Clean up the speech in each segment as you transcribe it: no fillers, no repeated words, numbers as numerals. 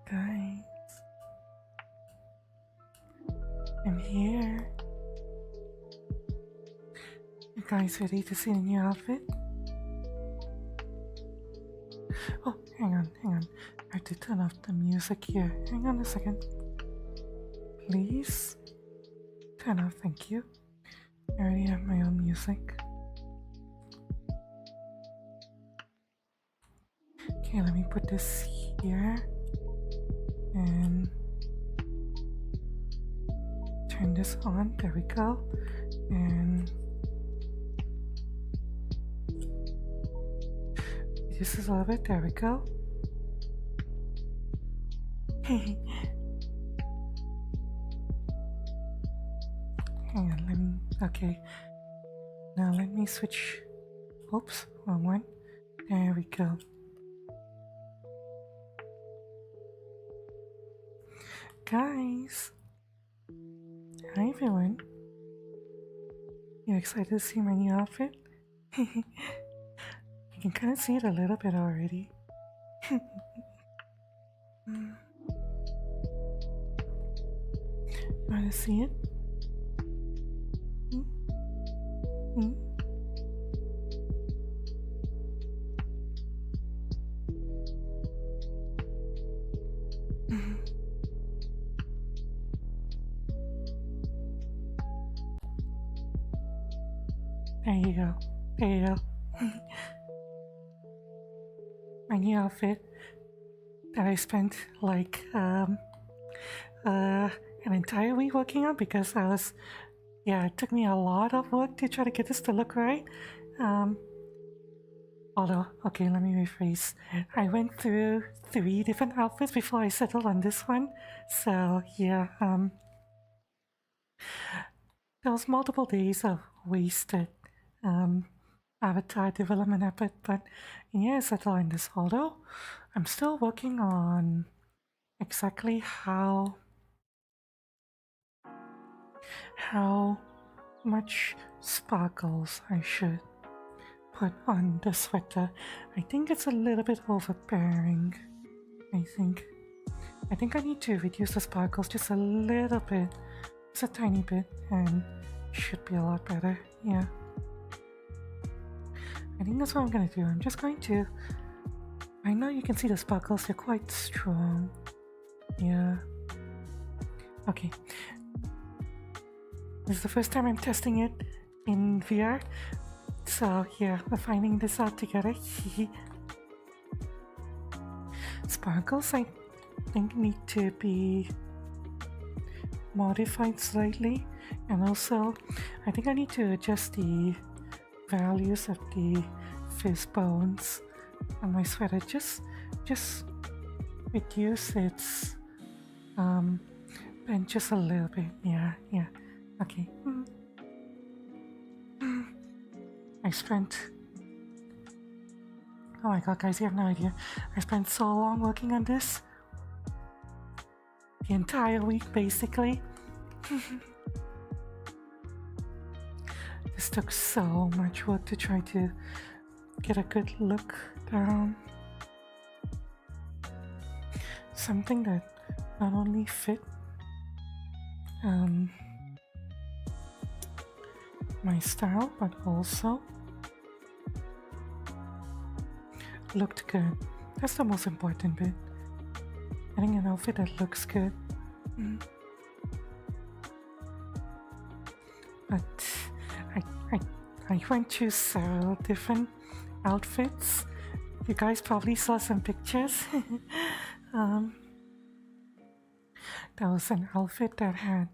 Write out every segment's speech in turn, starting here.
Guys, I'm here. You guys ready to see the new outfit? Oh, hang on. I have to turn off the music here. Hang on a second. Please turn off, thank you. I already have my own music. Okay, let me put this here and turn this on. There we go. And this is a little bit. There we go. Hang on, let me. Okay. Now let me switch. Oops, wrong one. There we go. Guys, hi everyone. You excited to see my new outfit? You can kind of see it a little bit already. Want to see it? There you go. There you go. My new outfit that I spent like an entire week working on because it took me a lot of work to try to get this to look right. Although, okay, let me rephrase. I went through 3 different outfits before I settled on this one. So yeah, there was multiple days of wasted avatar development effort, but yeah, I settled on this. Although I'm still working on exactly how much sparkles I should put on the sweater. I think it's a little bit overbearing. I think I need to reduce the sparkles just a little bit, just a tiny bit, and should be a lot better. Yeah, I think that's what I'm gonna do. I'm just going to. I know you can see the sparkles; they're quite strong. Yeah. Okay. This is the first time I'm testing it in VR. So yeah, we're finding this out together. Sparkles, I think, need to be modified slightly, and also I think I need to adjust the values of the fizz bones on my sweater. Just reduce its bend just a little bit. Yeah. Okay. I spent. Oh my god, guys, you have no idea. I spent so long working on this. The entire week, basically. This took so much work to try to get a good look down. Something that not only fit my style, but also looked good. That's the most important bit. Getting an outfit that looks good. But I went through several different outfits. You guys probably saw some pictures. There was an outfit that had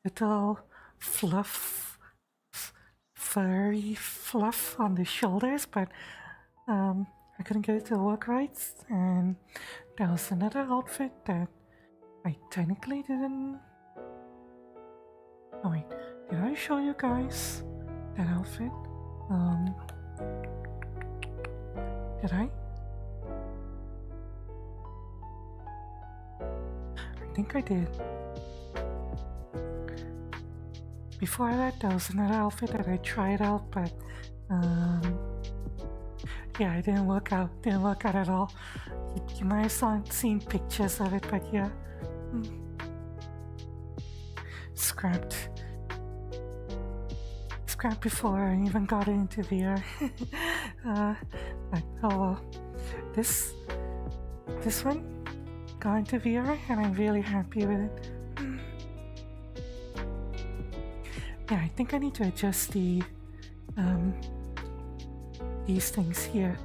little furry fluff on the shoulders, but I couldn't get it to work right. And there was another outfit that I technically didn't. Oh wait, did I show you guys that outfit? Did I? I think I did. Before that, there was another outfit that I tried out, but yeah, it didn't work out. Didn't work out at all. You might have seen pictures of it, but yeah. Scrapped before I even got into VR. But oh well. This one got into VR and I'm really happy with it. Yeah, I think I need to adjust these things here.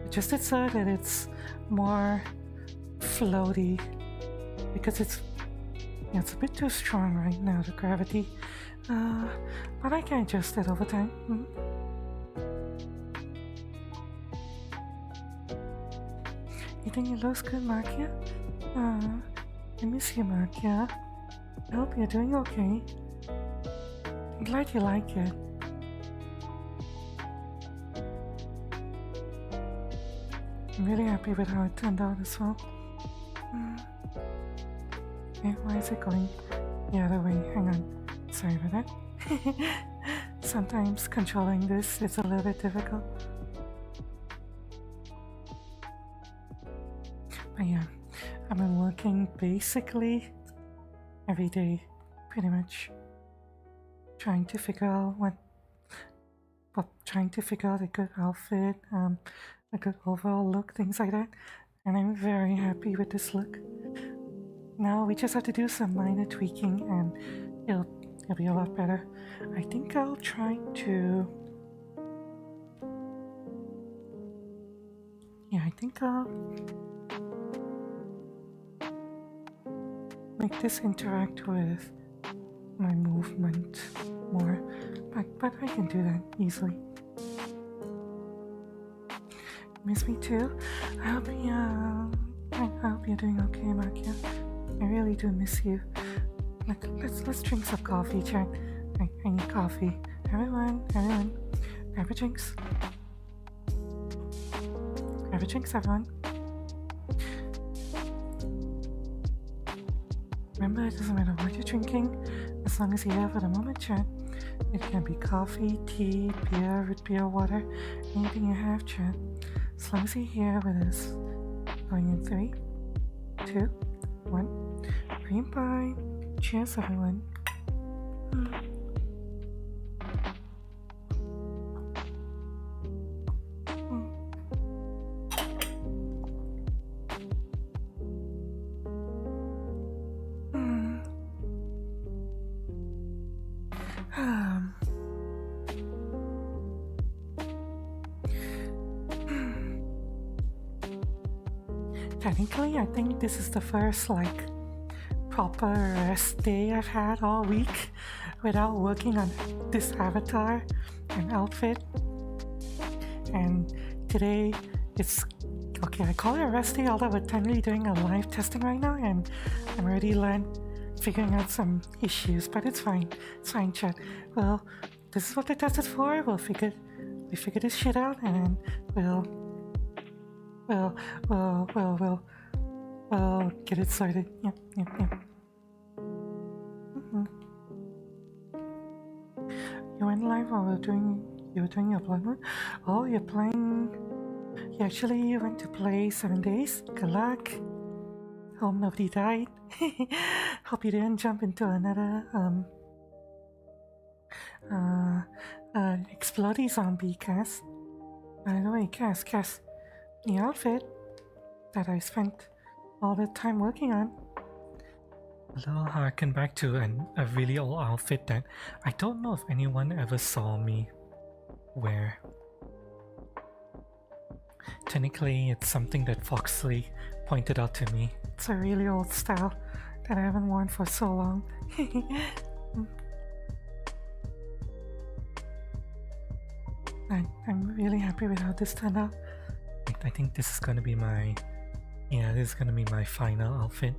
Adjust it so that it's more floaty because it's a bit too strong right now, the gravity. But I can adjust it over time. You think it looks good, Makia? I miss you, Makia. I hope you're doing okay. I'm glad you like it. I'm really happy with how it turned out as well. Okay, why is it going the other way? Hang on. Sorry about that. Sometimes controlling this is a little bit difficult. But yeah, I've been working basically every day, pretty much. Trying to figure out trying to figure out a good outfit, a good overall look, things like that. And I'm very happy with this look. Now we just have to do some minor tweaking and it'll be a lot better. I think I'll try to... Yeah, I think I'll make this interact with my movement more, but I can do that easily. Miss me too? I hope you're doing okay, Makia. I really do miss you. Let's drink some coffee, chat. I need coffee. Everyone, grab a drinks. Grab a drinks, everyone. Remember, it doesn't matter what you're drinking, as long as you have at the moment, chat. It can be coffee, tea, beer, root beer, water, anything you have, chat. As long as you're here with us. Going in 3, 2, 1. Green pie. Cheers, everyone. Technically, I think this is the first proper rest day I've had all week without working on this avatar and outfit. And today it's okay, I call it a rest day, although we're technically doing a live testing right now and I'm already figuring out some issues, but it's fine, chat. Well, this is what the test is for. We figure this shit out and we'll get it started. Yep. You went live while you were doing your blood moon? Oh, you're playing... You actually went to play 7 days? Good luck. Hope nobody died. Hope you didn't jump into another explodey zombie, Cass. By the way, Cass, the outfit that I spent all the time working on. A little harken back to a really old outfit that I don't know if anyone ever saw me wear. Technically, it's something that Foxley pointed out to me. It's a really old style that I haven't worn for so long. I'm really happy with how this turned out. I think this is gonna be my... Yeah, this is gonna be my final outfit.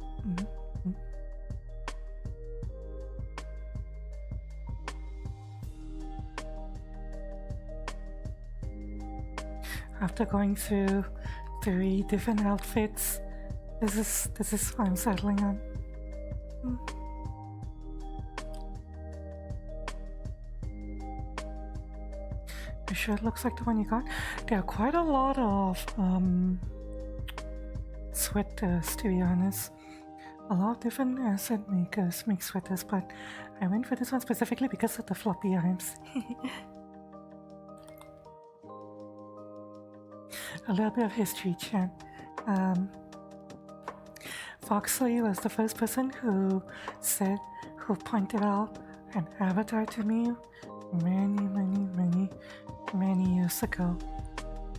After going through 3 different outfits, this is what I'm settling on. shirt looks like the one you got. There are quite a lot of sweaters, to be honest. A lot of different asset makers make sweaters, but I went for this one specifically because of the floppy arms. A little bit of history, chat. Foxley was the first person who pointed out an avatar to me many years ago.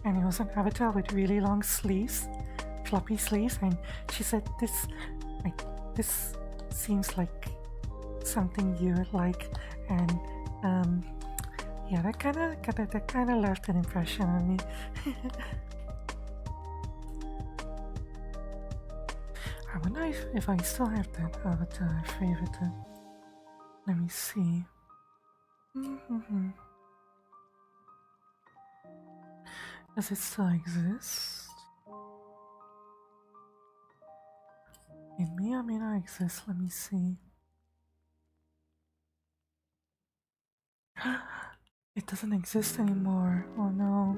And it was an avatar with really long sleeves, floppy sleeves, and she said this seems like something you would like, and yeah, that kind of left an impression on me. I wonder if I still have that avatar favorited. Let me see. Does it still exist? It may or may not exist. Let me see. It doesn't exist anymore. Oh no.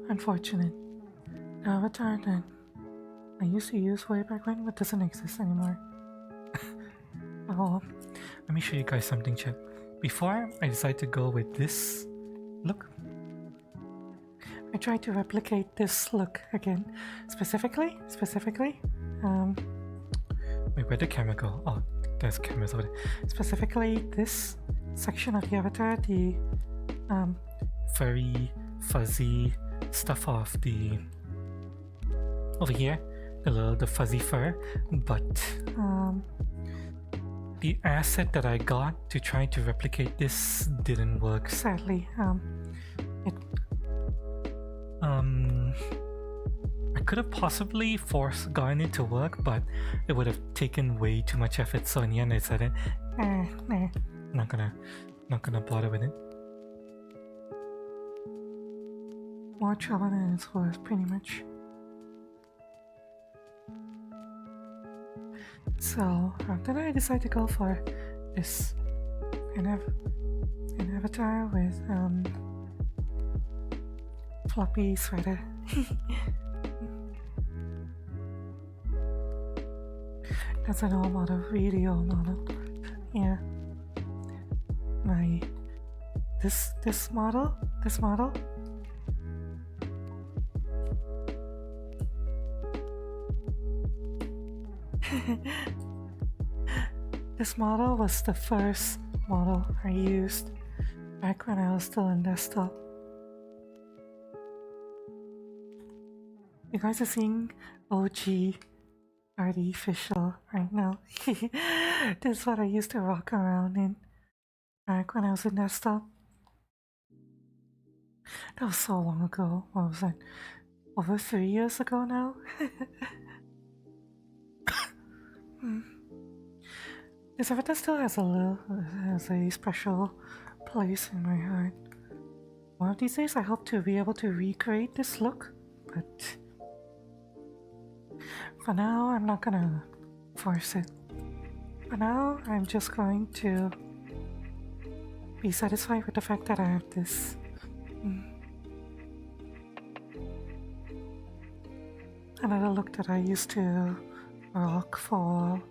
Unfortunate. The avatar that I used to use way back when, but doesn't exist anymore. Oh, let me show you guys something, chat. Before I decided to go with this look, I tried to replicate this look again. Specifically, wait, where'd the camera go? Oh, there's cameras over there. Specifically, this section of the avatar, the furry, fuzzy stuff of the over here, the fuzzy fur, but the asset that I got to try to replicate this didn't work, sadly. I could have possibly gotten it to work, but it would have taken way too much effort, so in the end I decided, nah, not gonna bother with it. More trouble than it's worth, pretty much. So after that, I decided to go for this an avatar with floppy sweater. That's an old model, really old model. Yeah. This model. This model was the first model I used back when I was still in desktop. You guys are seeing OG artificial right now. This is what I used to rock around in back when I was in desktop. That was so long ago. What was that? Over 3 years ago now? This avatar still has a special place in my heart. One of these days I hope to be able to recreate this look, but for now I'm not gonna force it. For now I'm just going to be satisfied with the fact that I have this. Another look that I used to rock for.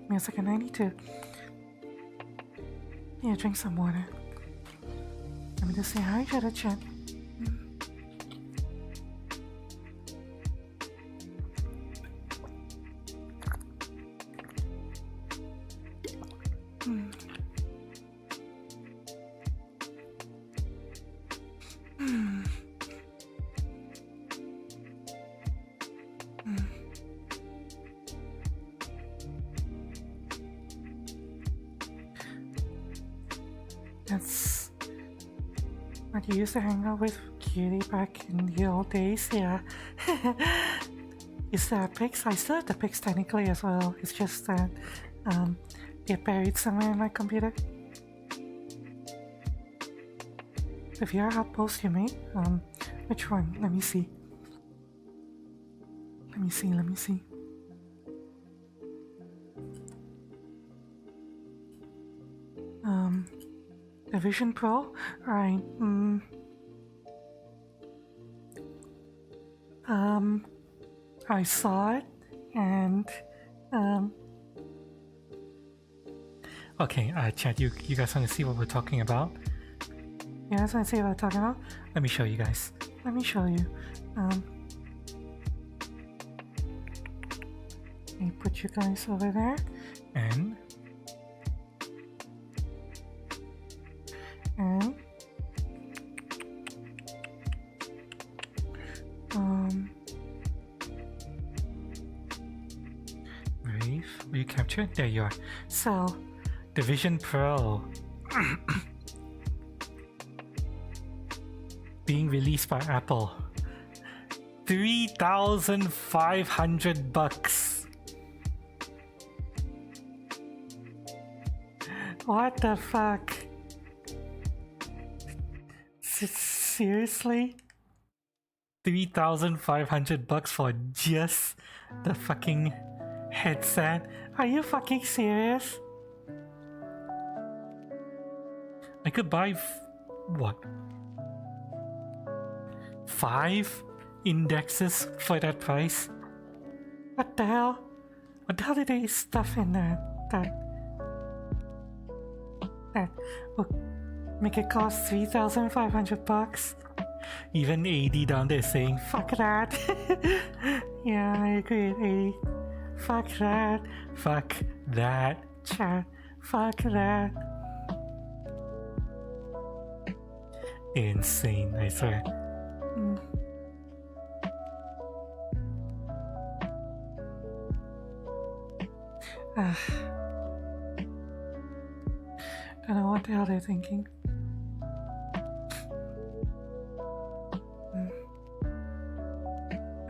Give me a second, I need to drink some water. Let me just say hi to the chat. That's what you used to hang out with Cutie back in the old days, yeah. Is there pics? I still have the pics technically as well. It's just that they're buried somewhere in my computer. The VR outpost you made? Which one? Let me see. Vision Pro? Right. I saw it, and okay, chat, you guys want to see what we're talking about? You guys want to see what we're talking about? Let me show you guys. Let me show you. Let me put you guys over there, and will you capture it? There you are. So, the Vision Pro being released by Apple. $3,500. What the fuck? Seriously? $3,500 for just the fucking headset? Are you fucking serious? I could buy what? 5 indexes for that price? What the hell? What the hell did they stuff in that will make it cost $3,500? Even AD down there saying fuck that. Yeah, I agree with AD. Fuck that. Fuck that, chat. Fuck that. Insane, I swear. Don't know what the hell they're thinking.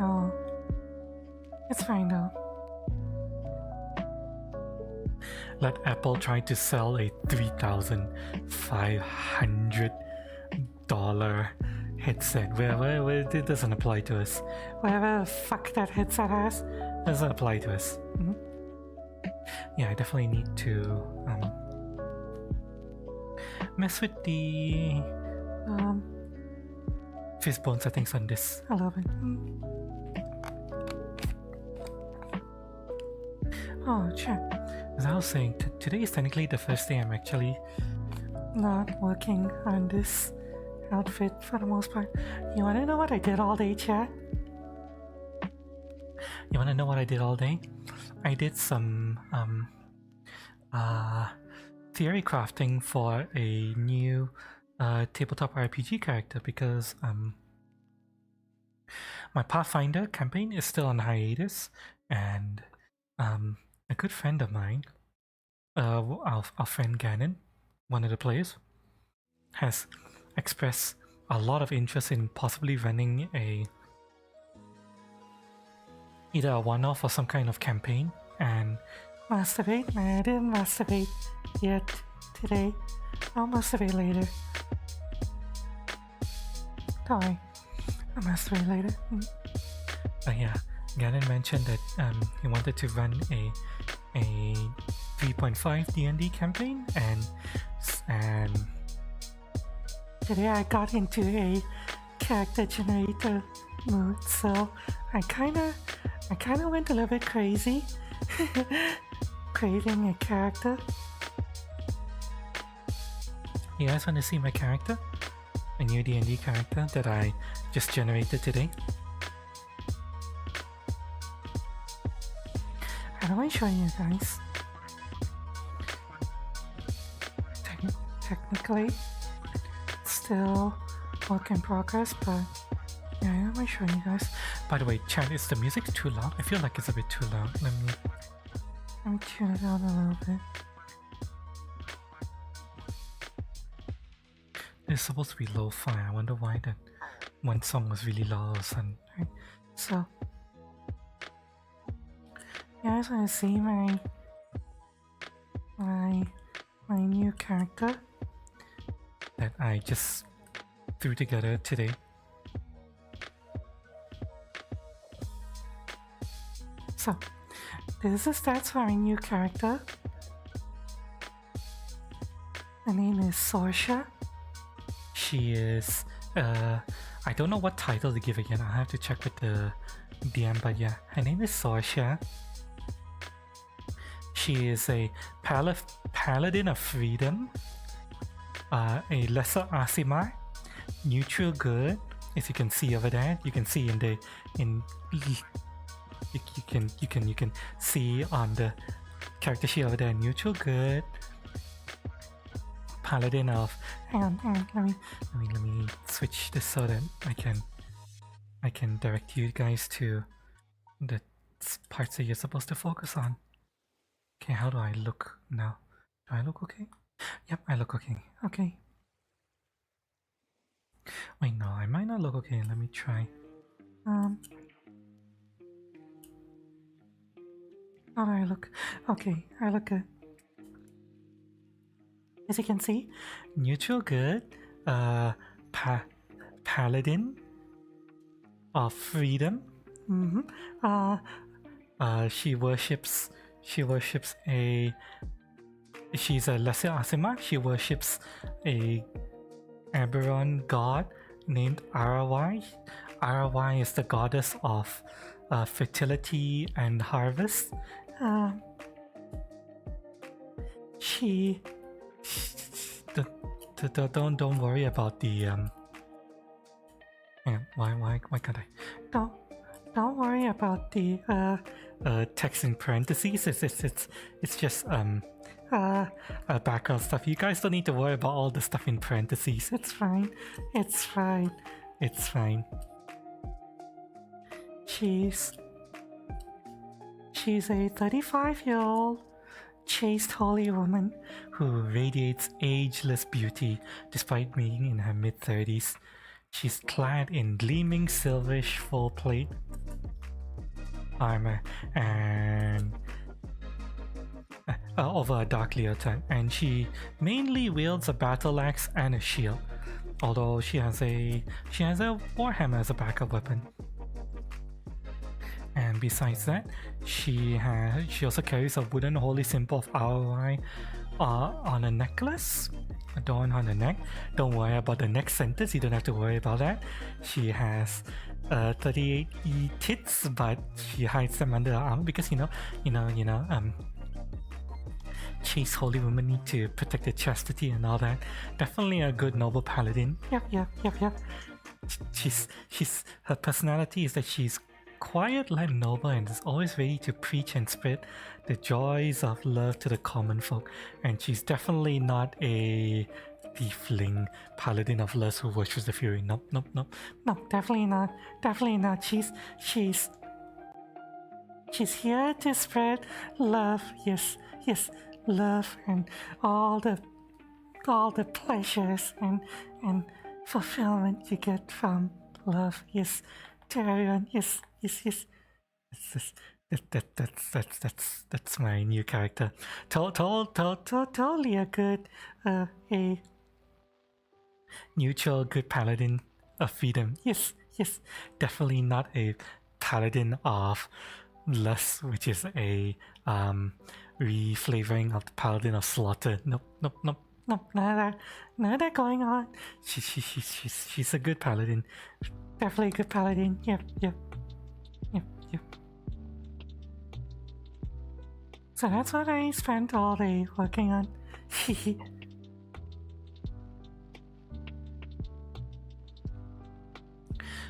Oh, it's fine though. Let Apple try to sell a $3,500 headset. Where it doesn't apply to us. Whatever the fuck that headset has doesn't apply to us. Yeah, I definitely need to mess with the fishbone settings on this a little bit. Oh, chat. As I was saying, today is technically the first day I'm actually not working on this outfit for the most part. You wanna know what I did all day, chat? You wanna know what I did all day? I did some theory crafting for a new tabletop RPG character because my Pathfinder campaign is still on hiatus, and a good friend of mine, our friend Gannon, one of the players, has expressed a lot of interest in possibly running either a one-off or some kind of campaign. And masturbate? I didn't masturbate yet today. I'll masturbate later. Don't worry, I'll masturbate later. But yeah, Gannon mentioned that he wanted to run a 3.5 D&D campaign, and today I got into a character generator mood, so I kinda went a little bit crazy creating a character. You guys want to see my character? A new D&D character that I just generated today. How do I show you guys? Technically, still work in progress, but yeah, I might show you guys. By the way, chat, is the music too loud? I feel like it's a bit too loud. Let me tune it down a little bit. It's supposed to be lo-fi. I wonder why that one song was really low all of a sudden. Right? So, you guys want to see my new character that I just threw together today. So, this is the stats for my new character. Her name is Sorsha. She is, I don't know what title to give again. I have to check with the DM, but yeah, her name is Sorsha. She is a paladin of freedom, a lesser Aasimar, neutral good. As you can see over there, you can see you can see on the character sheet over there, neutral good, paladin of. Hang on, let me switch this so that I can direct you guys to the parts that you're supposed to focus on. Okay, how do I look now? Do I look okay? Yep, I look okay. Okay. Wait, no, I might not look okay. Let me try. How do I look? Okay, I look good. As you can see, neutral good, paladin of freedom. She worships a. She's a lesser Aasimar. She worships a Eberron god named Arawai. Arawai is the goddess of fertility and harvest. Don't worry about the why can't I? Don't worry about the text in parentheses. It's just background stuff. You guys don't need to worry about all the stuff in parentheses. It's fine. It's fine. It's fine. She's a 35-year-old chaste holy woman who radiates ageless beauty despite being in her mid-30s. She's clad in gleaming silverish full plate armor and over a dark leotard, and she mainly wields a battle axe and a shield, although she has a warhammer as a backup weapon. And besides that, she also carries a wooden holy symbol of ROI on a necklace adorned on the neck. Don't worry about the next sentence, you don't have to worry about that. She has 38E tits, but she hides them under her armor because chaste holy women need to protect their chastity and all that. Definitely a good noble paladin. Yep. Her personality is that she's quiet like noble and is always ready to preach and spread the joys of love to the common folk. And she's definitely not a tiefling paladin of lust who worships the fury. Nope. No, definitely not. She's here to spread love. Yes, love and all the pleasures and fulfillment you get from love. Yes, to everyone. Yes. That's my new character. Totally a good a neutral good paladin of freedom. Yes. Definitely not a paladin of lust, which is a reflavoring of the paladin of slaughter. Nope. None of that going on. She's a good paladin. Definitely a good paladin. Yep. So that's what I spent all day working on.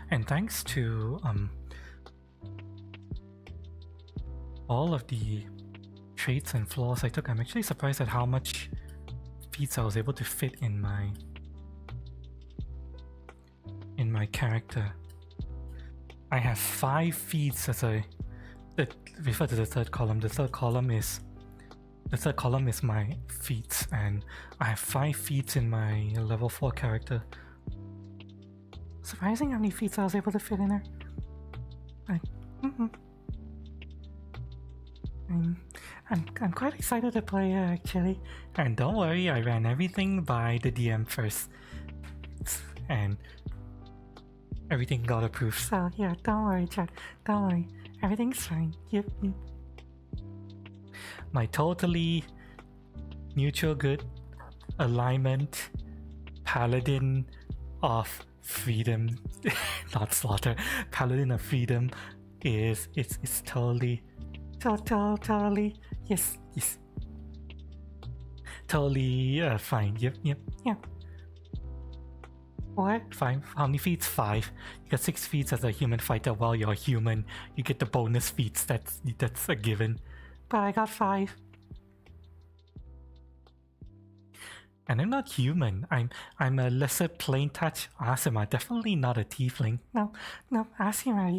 And thanks to all of the traits and flaws I took, I'm actually surprised at how much feats I was able to fit in my character. I have 5 feats that refer to the third column. The third column is my feats, and I have 5 feats in my level 4 character. Surprising how many feats I was able to fit in there. I'm quite excited to play her actually. And don't worry, I ran everything by the DM first, and everything got approved. So yeah, don't worry, chat. Don't worry, everything's fine. Yep. My totally neutral good alignment, paladin of freedom, not slaughter. Paladin of freedom is it's totally, totally yes, totally fine. Yep. What? 5? How many feats? 5. You get 6 feats as a human fighter. While you're human, you get the bonus feats. That's a given. But I got 5. And I'm not human. I'm a lesser plain touch Asima. Definitely not a tiefling. No, Asima.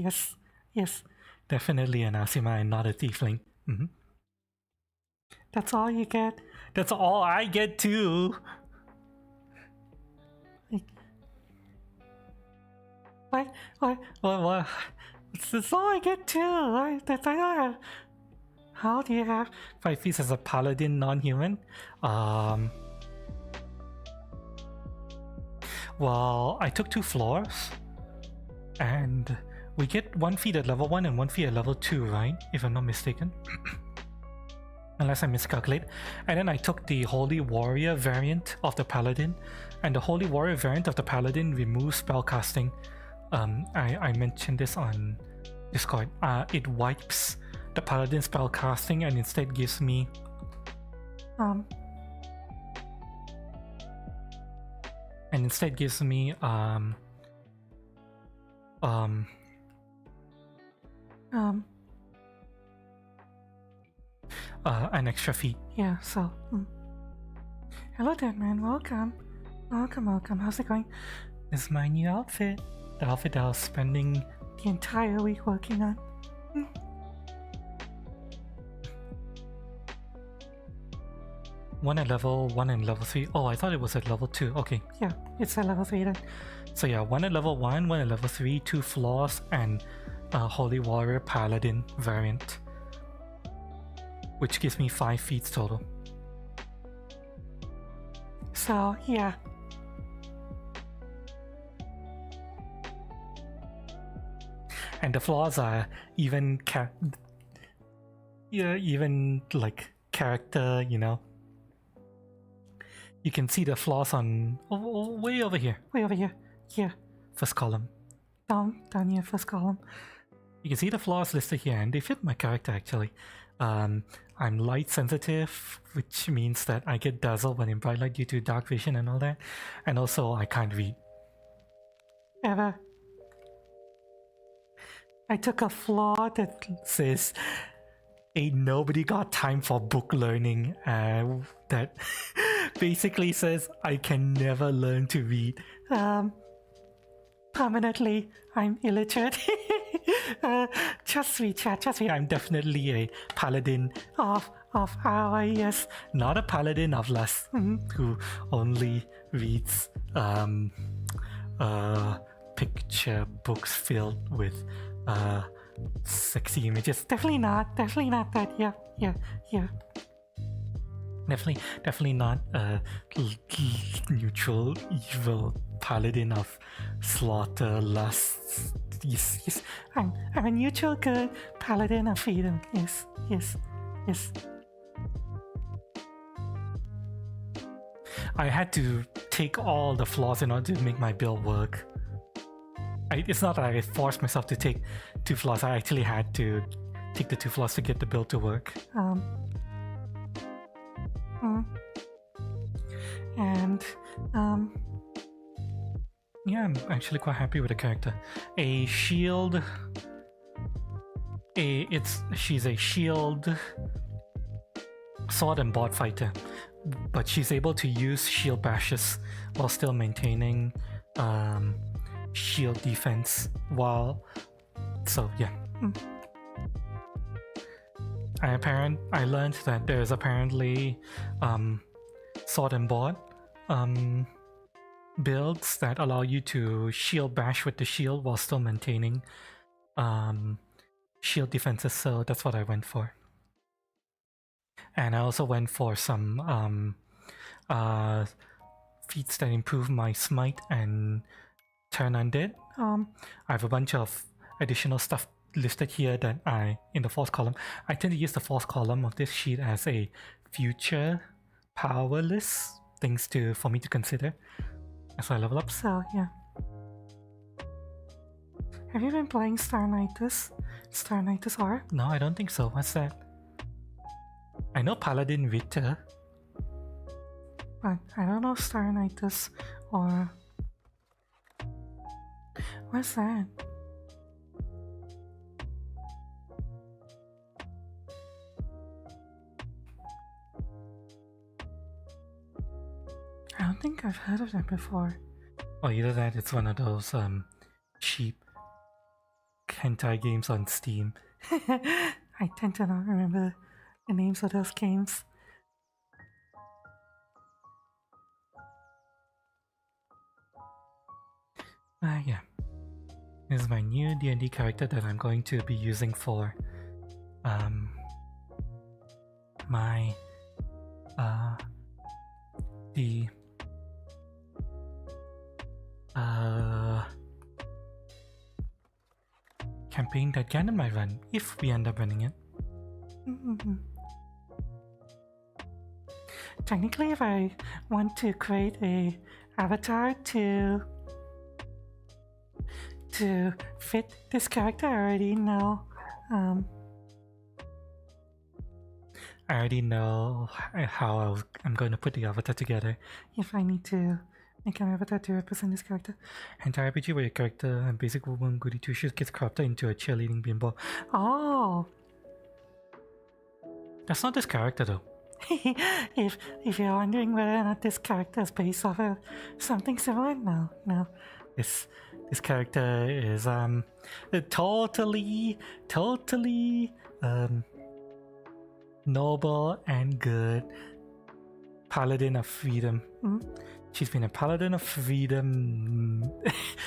Yes, definitely an Asima and not a tiefling. That's all you get. That's all I get too. What? That's all I get too. How do you have 5 feats as a paladin non-human? Well, I took 2 floors, and we get 1 feat at level 1 and 1 feat at level 2, right? If I'm not mistaken. Unless I miscalculate. And then I took the Holy Warrior variant of the Paladin, and the Holy Warrior variant of the Paladin removes spellcasting. I mentioned this on Discord. It wipes the Paladin spellcasting and instead gives me an extra feat. Yeah, so hello there, man. Welcome. How's it going? This is my new outfit. The outfit that I was spending the entire week working on. One at level 1 and level 3. Oh, I thought it was at level 2. Okay, yeah, it's at level 3 then. So yeah, 1 at level 1, 1 at level 3, 2 floors, and Holy Warrior Paladin variant, which gives me 5 feats total. So yeah. And the flaws are even like character, you know. You can see the flaws on way over here. Yeah. First column. Down here, first column. You can see the flaws listed here, and they fit my character actually. I'm light sensitive, which means that I get dazzled when in bright light due to dark vision and all that. And also I can't read. Ever. I took a flaw that says ain't nobody got time for book learning, that basically says I can never learn to read. Permanently, I'm illiterate. Trust me, chat, trust me, I'm definitely a paladin of power, yes. Not a paladin of lust, who only reads picture books filled with sexy images. Definitely not that. Yeah. Definitely not a neutral evil paladin of slaughter, lust. Yes. I'm a neutral good paladin of freedom. Yes. I had to take all the flaws in order to make my build work. It's not that I forced myself to take 2 flaws. I actually had to take the 2 flaws to get the build to work. Yeah, I'm actually quite happy with the character. A shield. She's a shield sword and board fighter, but she's able to use shield bashes while still maintaining shield defense. So yeah. I learned that there's apparently sword and board builds that allow you to shield bash with the shield while still maintaining shield defenses, so that's what I went for. And I also went for some feats that improve my smite and turn undead. I have a bunch of additional stuff listed here that in the 4th column. I tend to use the 4th column of this sheet as a future power list things for me to consider as I level up. So yeah. Have you been playing Star Knightus? Star Knightus R? No, I don't think so. What's that? I know Paladin Vita, but I don't know Star Knightus or... What's that? I don't think I've heard of that before. Or either that, it's one of those cheap hentai games on Steam. I tend to not remember the names of those games. Yeah. This is my new D&D character that I'm going to be using for my the campaign that Ganon might run, if we end up running it. Technically, if I want to create a avatar to fit this character, I already know how I'm going to put the avatar together if I need to make an avatar to represent this character. Hentai RPG where your character and basic woman goody two shoes gets corrupted into a cheerleading bimbo. Oh! That's not this character though. if you're wondering whether or not this character is based off of something similar, no. This character is totally noble and good paladin of freedom. She's been a paladin of freedom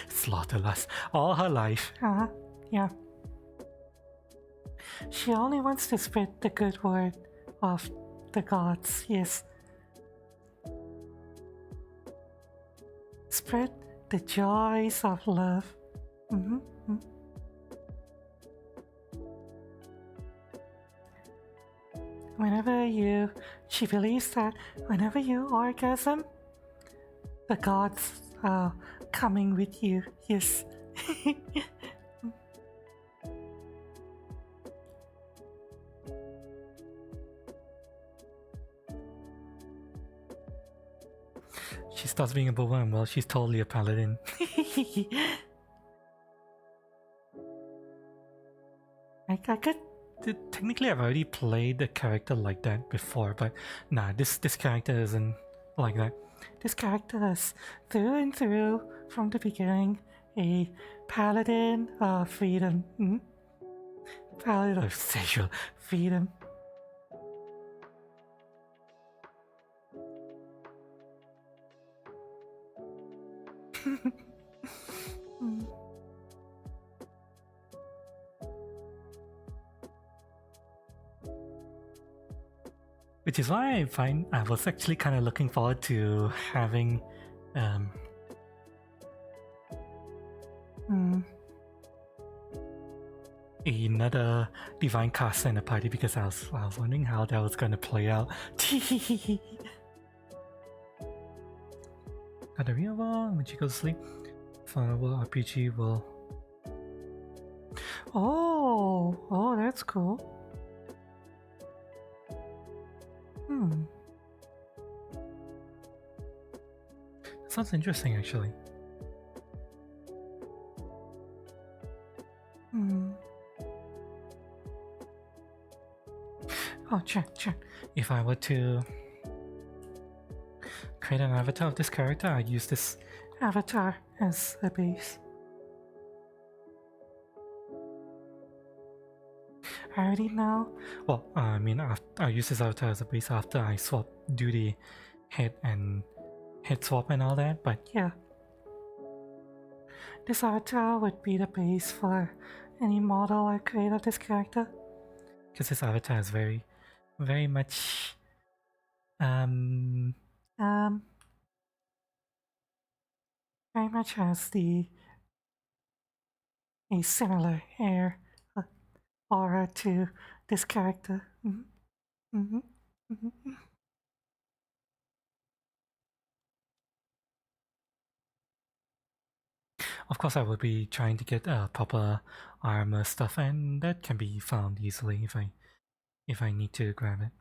slaughterless all her life. Yeah. She only wants to spread the good word of the gods, yes. Spread the joys of love. She believes that whenever you orgasm, the gods are coming with you, yes. She starts being a boba and well, she's totally a paladin. I could technically I've already played a character like that before, but nah, this character isn't like that. This character is through and through from the beginning a paladin of freedom. Paladin of sexual freedom. Which is why I was actually kind of looking forward to having another divine caster in the party, because I was wondering how that was going to play out. At the real world, when she goes to sleep, Final World RPG will... Oh, that's cool. Sounds interesting, actually. Oh, check. If I were to create an avatar of this character, I'd use this avatar as a base. I already know. Well, I mean, I'll use this avatar as a base after I do the head swap and all that, but yeah. This avatar would be the base for any model I create of this character. Because this avatar is very, very much very much has a similar air aura to this character. Of course, I will be trying to get proper armor stuff, and that can be found easily if I need to grab it.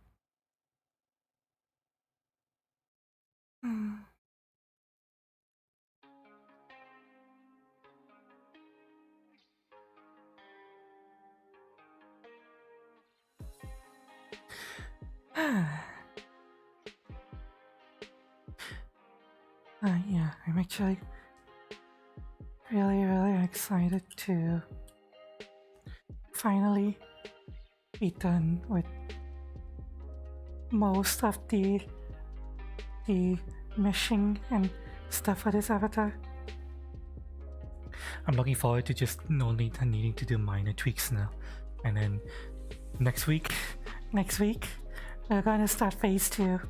Yeah, I'm actually really excited to finally be done with most of the meshing and stuff for this avatar. I'm looking forward to just only needing to do minor tweaks now, and then next week we're gonna start phase 2.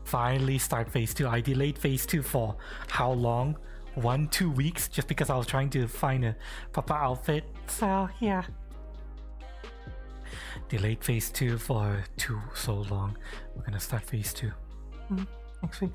Finally start phase 2. I delayed phase 2 for how long? 1-2 weeks, just because I was trying to find a proper outfit. So yeah, delayed phase 2 for so long. We're gonna start phase 2 next week.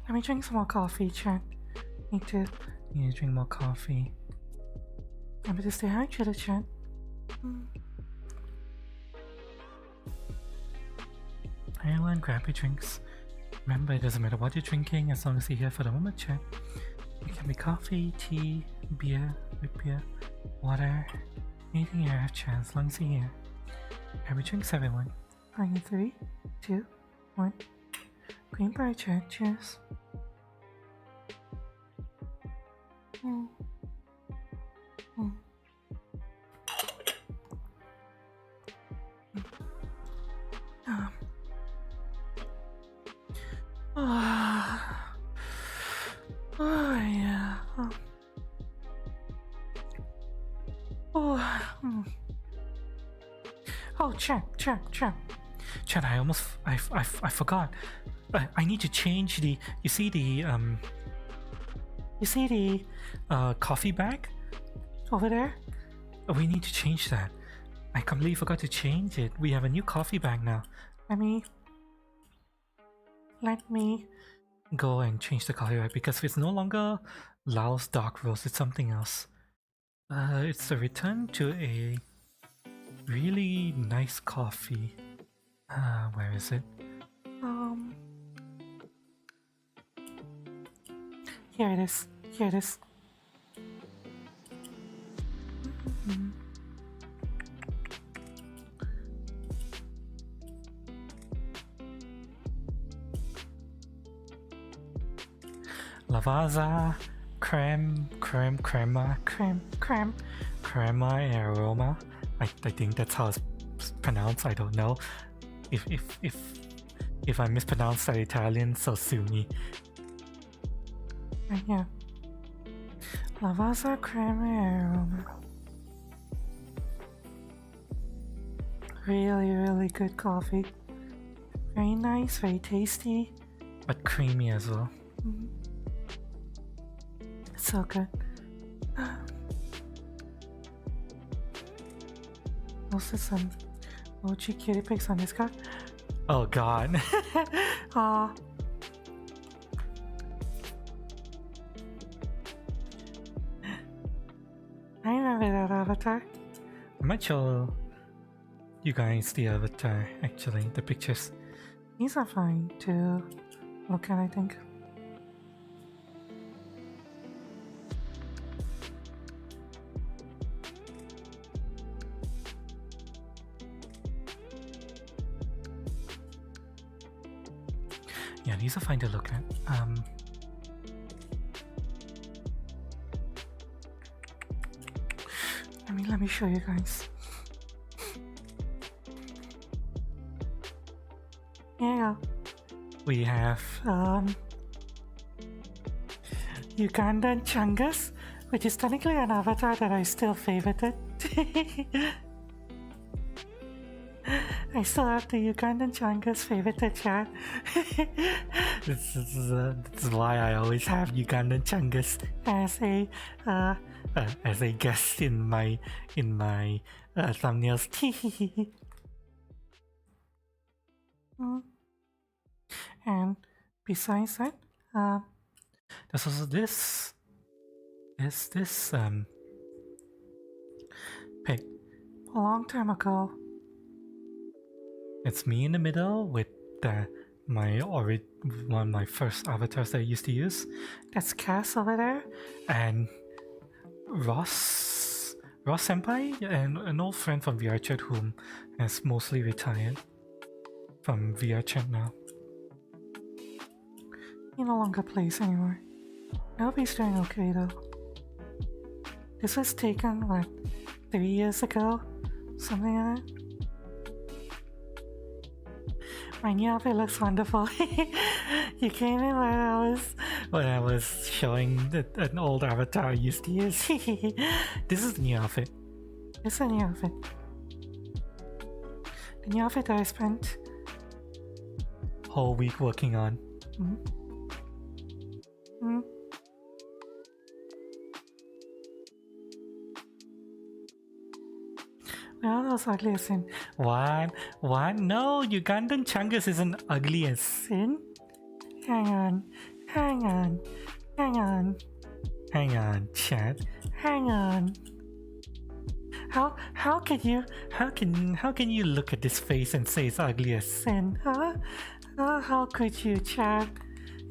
Let me drink some more coffee, chat. Need to drink more coffee. Remember to stay hydrated, chat. Everyone, grab your drinks. Remember, it doesn't matter what you're drinking as long as you're here for the moment, chat. It can be coffee, tea, beer, root beer, water, anything you have, chat, as long as you're here. Grab your drinks, everyone. On 3, 2, 1. Green bar, chat. Cheers. Yeah. Oh, chat. Chat, I forgot. I need to change the. You see the coffee bag over there? We need to change that. I completely forgot to change it. We have a new coffee bag now. Let me go and change the coffee bag, because it's no longer Laos dark roast. It's something else. It's a return to a really nice coffee. Where is it? Here it is. Lavazza crema aroma. I think that's how it's pronounced. I don't know. If I mispronounced that Italian, so sue me. Yeah. Lavazza crema aroma. Really good coffee. Very nice, very tasty, but creamy as well. It's so good. Also some OG cutie pics on this card. Oh god. I remember that avatar. I might show you guys the avatar, actually, the pictures. These are fine to look at, I think. Yeah, these are fine to look at. Let me show you guys. Yeah, we have Ugandan Chungus, which is technically an avatar that I still favorited. I still have the Ugandan Changa's favorite to chat. This is why I always have Ugandan Changas as a guest in my thumbnails. And besides that, there's also this pic a long time ago. It's me in the middle with one of my first avatars that I used to use. That's Cass over there, and Ross Senpai, and an old friend from VRChat whom has mostly retired from VRChat now. He no longer plays anymore. I hope he's doing okay though. This was taken, what, 3 years ago? Something like that? My new outfit looks wonderful. You came in when I was showing an old avatar I used to use. This is the new outfit. This is the new outfit. The new outfit that I spent whole week working on. Well, that was ugly as sin. What? No, Ugandan Changas isn't ugly as sin. Hang on, chat. Hang on. How can you look at this face and say it's ugly as sin, huh? How could you, chat?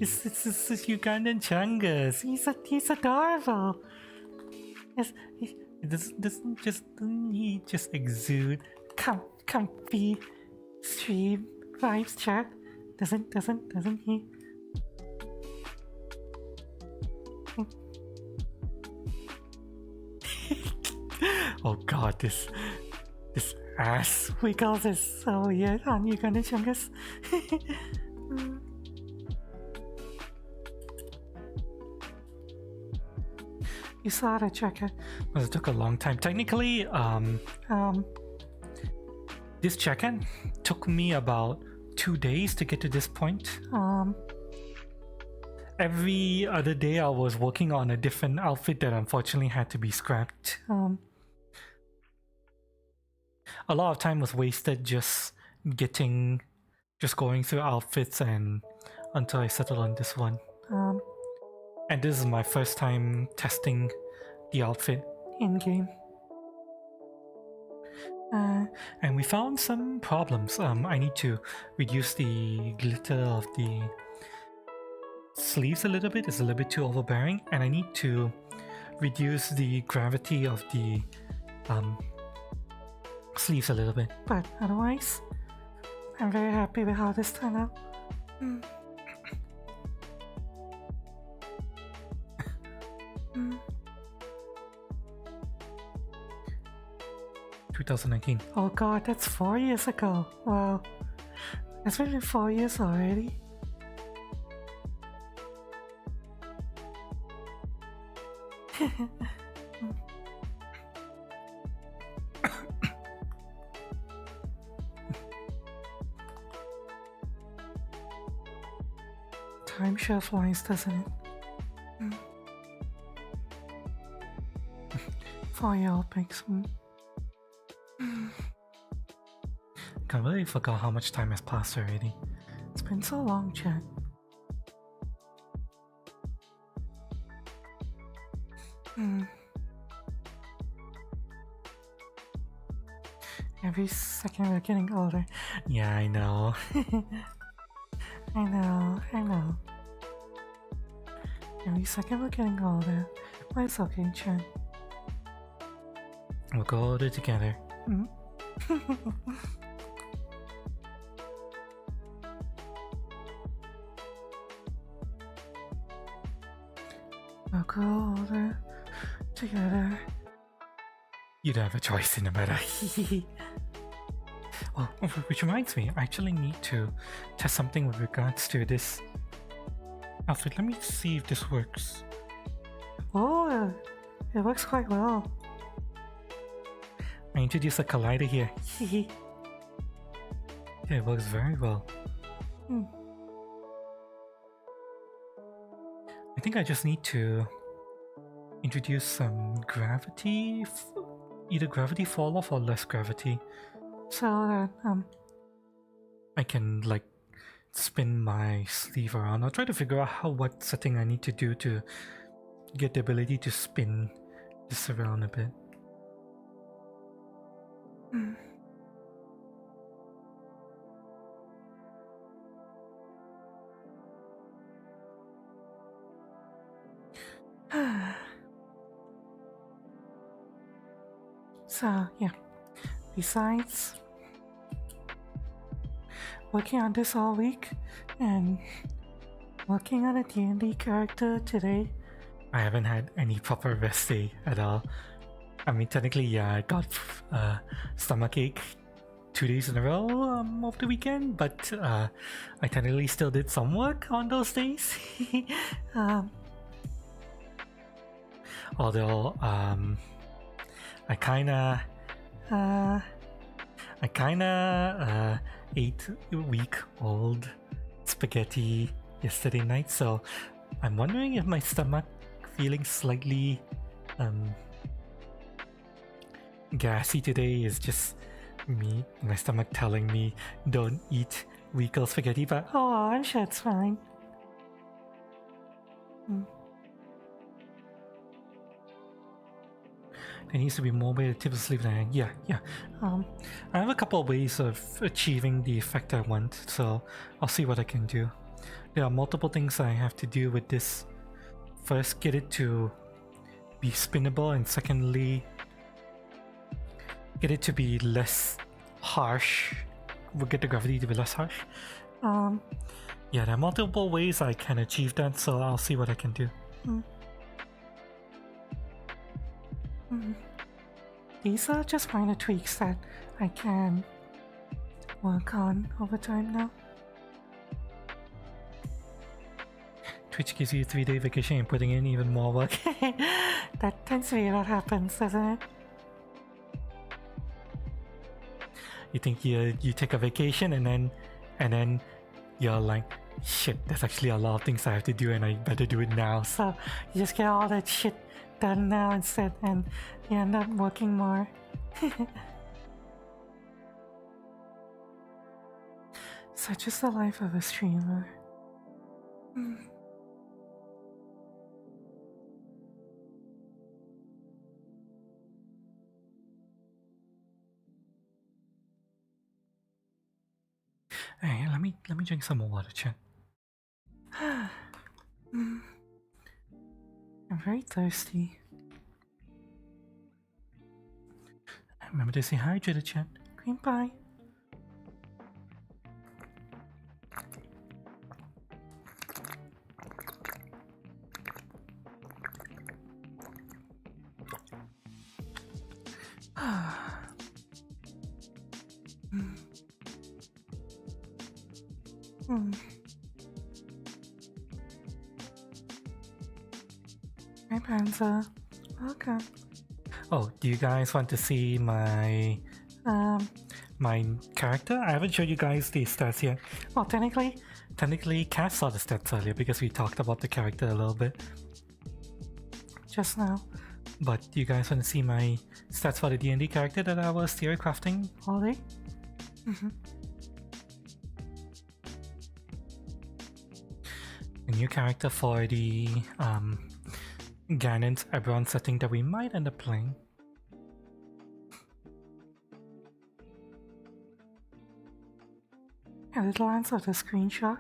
It's Ugandan Changas. He's adorable. He just exude comfy stream vibes, chat. Doesn't he? Oh god, this ass wiggles is so weird on Ugandan Changas. You saw the check-in. Well, it took a long time. Technically, this check-in took me about 2 days to get to this point. Every other day I was working on a different outfit that unfortunately had to be scrapped. A lot of time was wasted just going through outfits and until I settled on this one. And this is my first time testing the outfit in-game. And we found some problems. I need to reduce the glitter of the sleeves a little bit. It's a little bit too overbearing. And I need to reduce the gravity of the sleeves a little bit. But otherwise, I'm very happy with how this turned out. 2019. Oh god, that's 4 years ago. Wow. It's been 4 years already. Time sure flies, doesn't it? 4-year-old pics. I really forgot how much time has passed already. It's been so long, chat. Every second we're getting older. Yeah, I know. I know. Every second we're getting older. But it's okay, chat. We'll go older together. We'll go older together. You don't have a choice in the matter. Well, which reminds me, I actually need to test something with regards to this outfit. Let me see if this works. Oh, it works quite well. I introduced a collider here. Yeah, it works very well. I think I just need to introduce some gravity, either gravity fall off or less gravity, so that I can like spin my sleeve around. I'll try to figure out what setting I need to do to get the ability to spin this around a bit. So yeah, besides working on this all week and working on a D&D character today, I haven't had any proper rest day at all. I mean, technically, yeah, I got stomachache 2 days in a row over the weekend, but I technically still did some work on those days. Although I kinda ate week-old spaghetti yesterday night, so I'm wondering if my stomach feeling slightly gassy today is just my stomach telling me don't eat week-old spaghetti, but oh, I'm sure it's fine. There needs to be more way to tip the sleeve than yeah. I have a couple of ways of achieving the effect I want, so I'll see what I can do. There are multiple things I have to do with this. First, get it to be spinnable, and secondly, get it to be less harsh. We'll get the gravity to be less harsh. Yeah, there are multiple ways I can achieve that, so I'll see what I can do. These are just minor tweaks that I can work on over time now. Twitch gives you a 3-day vacation and putting in even more work. That tends to be what happens, doesn't it? You think you take a vacation and then you're like, shit, there's actually a lot of things I have to do and I better do it now. So you just get all that shit done now instead, and you end up working more. Such is the life of a streamer. Hey, let me drink some more water, chat. I'm very thirsty. Remember to stay hydrated, chat. Green pie. Hi, Panza. Welcome. Oh, do you guys want to see my my character? I haven't showed you guys the stats yet. Well, technically, Cass saw the stats earlier because we talked about the character a little bit just now. But do you guys want to see my stats for the D&D character that I was theory crafting all day? A new character for the Ganon's Eberron setting that we might end up playing. A little answer of the screenshot.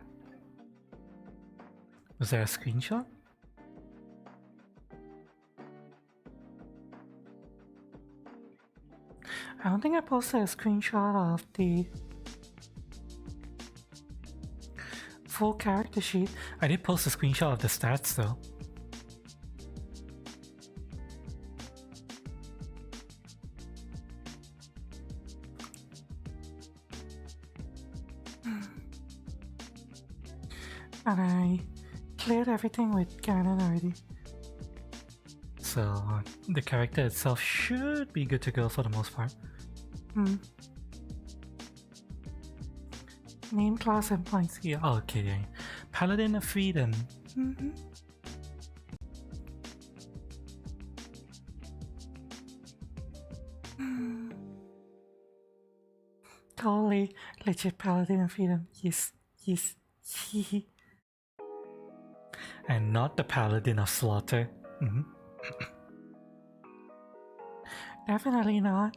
Was there a screenshot? I don't think I posted a screenshot of the full character sheet. I did post a screenshot of the stats though. And I cleared everything with Ganon already. So the character itself should be good to go for the most part. Name, class, and points here. Okay. Paladin of Freedom. Mm-hmm. Totally legit Paladin of Freedom. Yes. And not the Paladin of Slaughter. Mm-hmm. Definitely not.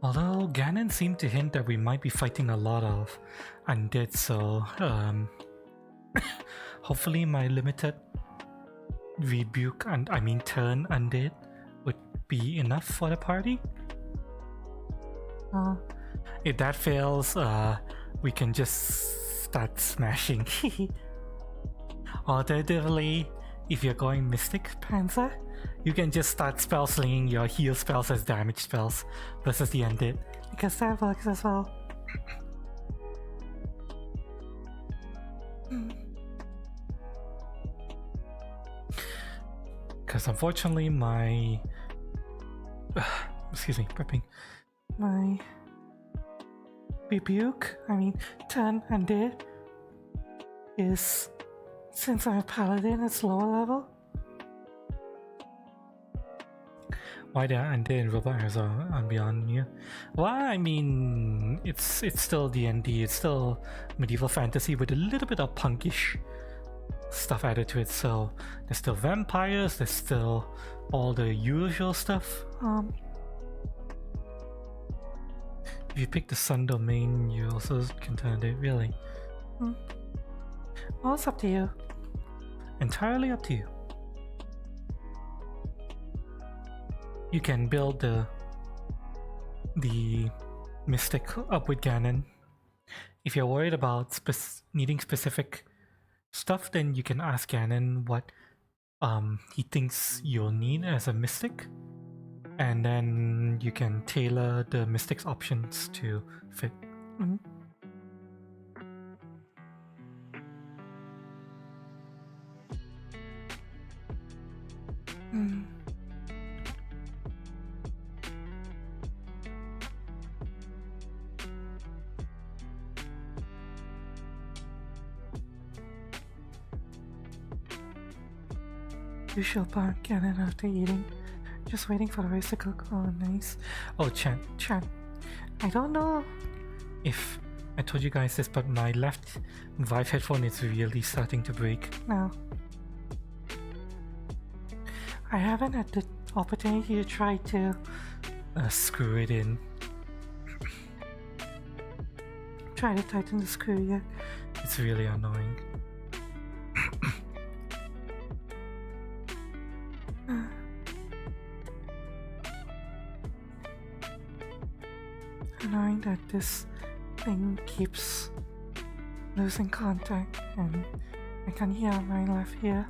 Although Ganon seemed to hint that we might be fighting a lot of undead, so hopefully my limited rebuke and turn undead would be enough for the party. If that fails, we can just start smashing. Alternatively, if you're going Mystic Panzer, you can just start spell slinging your heal spells as damage spells versus the undead, because that works as well. Because unfortunately my excuse me, prepping. My rebuke, turn undead is, since I'm a paladin, it's lower level. Why the undead and robot heroes are beyond you? Well, it's still D&D, it's still medieval fantasy with a little bit of punkish stuff added to it. So there's still vampires, there's still all the usual stuff. If you pick the sun domain, you also can turn it, really. Well, it's up to you. Entirely up to you. You can build the Mystic up with Ganon. If you're worried about needing specific stuff, then you can ask Ganon what he thinks you'll need as a Mystic, and then you can tailor the Mystic's options to fit. You shall bark Ganon after eating. Just waiting for the rice to cook. Oh, nice. Oh, chat. I don't know if I told you guys this, but my left Vive headphone is really starting to break now. I haven't had the opportunity to try to screw it in. Try to tighten the screw yet. It's really annoying. Annoying that this thing keeps losing contact and I can hear my left ear.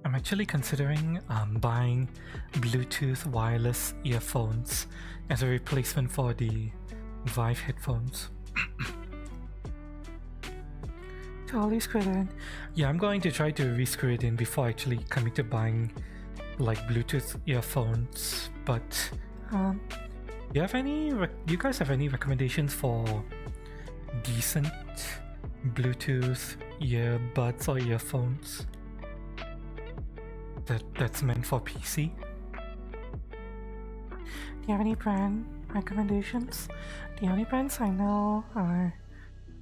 I'm actually considering buying Bluetooth wireless earphones as a replacement for the Vive headphones. Totally screw it in. Yeah, I'm going to try to re-screw it in before actually coming to buying like Bluetooth earphones. But you guys have any recommendations for decent Bluetooth earbuds or earphones that's meant for PC? Do you have any brand recommendations? The only brands I know are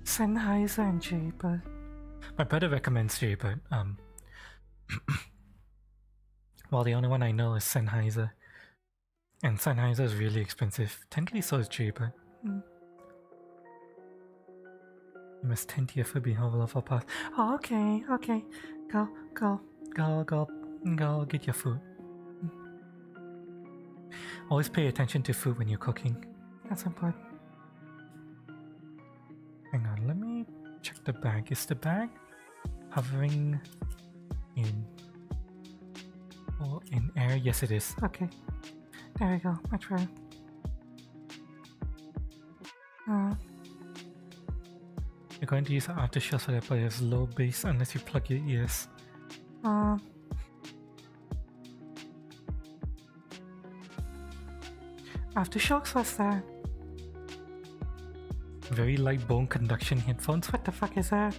Sennheiser and Jaybird. My brother recommends Jaybird. Well, the only one I know is Sennheiser, and Sennheiser is really expensive. Technically, so is Jaybird. You must tend to your food being for path. Oh, okay. Go get your food. Always pay attention to food when you're cooking. That's important. Hang on, let me check the bag. Is the bag hovering in Oh, in air? Yes, it is. Okay. There we go. Much better. You're going to use an aftershock for that, but it has low bass unless you plug your ears. Aftershocks, what's that? Very light bone conduction headphones. What the fuck is that?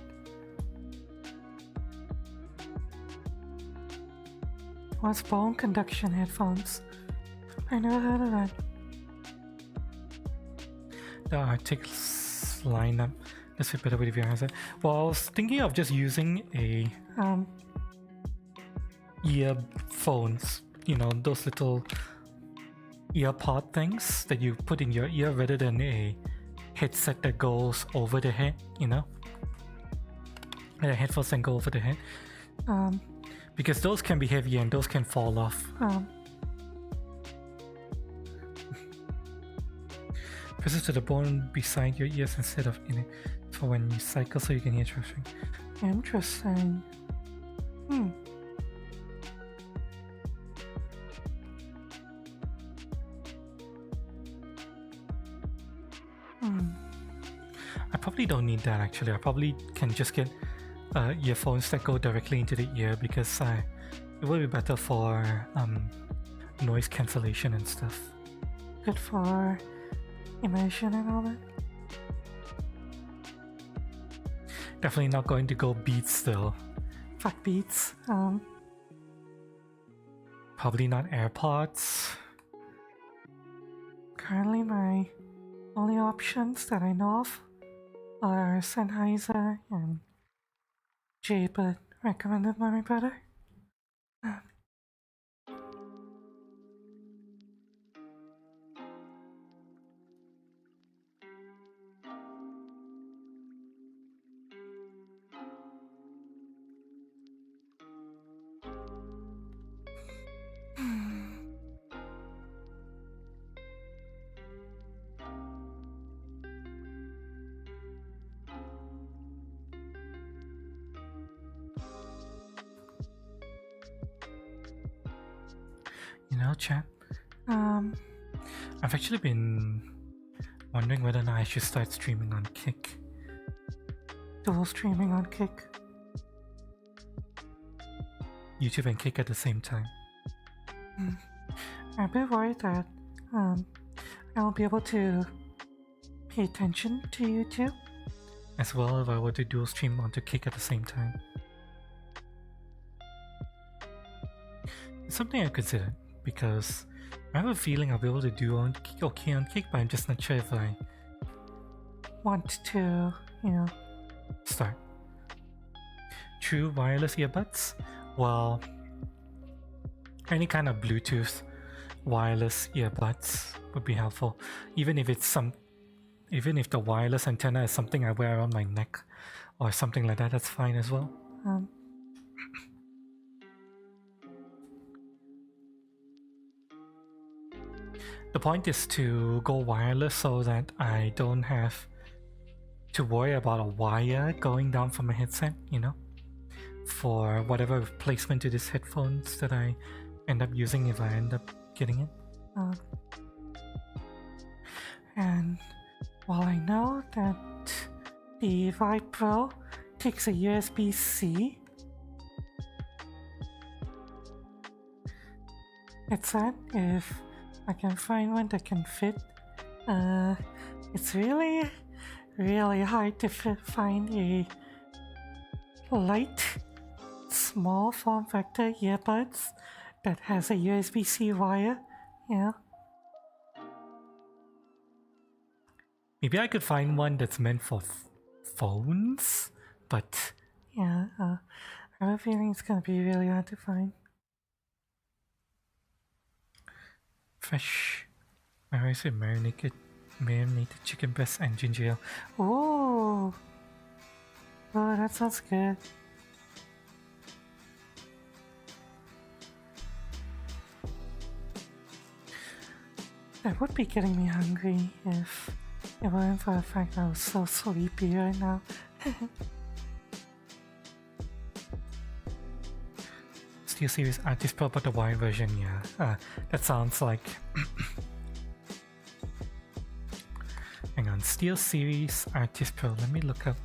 What's bone conduction headphones? I never heard of that. The articles line up. Let's fit better with VRChat. Well, I was thinking of just using a earphones. You know, those little earpod things that you put in your ear rather than a headset that goes over the head, you know? And the headphones that go over the head. Because those can be heavy and those can fall off. Press it to the bone beside your ears instead of in it for when you cycle so you can hear traffic. Interesting. I probably don't need that actually. I probably can just get earphones that go directly into the ear because it will be better for noise cancellation and stuff. Good for immersion and all that. Definitely not going to go Beats though. Fuck Beats. Probably not AirPods. Currently my only options that I know of are Sennheiser and Jaybird, recommended by my brother. You know, chat, I've actually been wondering whether or not I should start streaming on Kick. Dual streaming on Kick. YouTube and Kick at the same time. I'm a bit worried that I won't be able to pay attention to YouTube as well if I were to dual stream onto Kick at the same time. It's something I consider because I have a feeling I'll be able to do okay on Kick, but I'm just not sure if I want to, you know, start. True wireless earbuds? Well, any kind of Bluetooth wireless earbuds would be helpful. Even if the wireless antenna is something I wear around my neck or something like that, that's fine as well. The point is to go wireless so that I don't have to worry about a wire going down from my headset, you know, for whatever replacement to these headphones that I end up using if I end up getting it. And while I know that the Vibe Pro takes a USB-C, it's that if I can find one that can fit, it's really hard to find a light, small form factor earbuds that has a USB-C wire, yeah. Maybe I could find one that's meant for phones, but yeah, I have a feeling it's gonna be really hard to find. Fresh, marinated chicken breast and ginger ale. Oh, that sounds good. That would be getting me hungry if it wasn't for the fact I was so sleepy right now. Steel Series Artist Pro, but the wide version, yeah. That sounds like... Hang on, Steel Series Artist Pro. Let me look up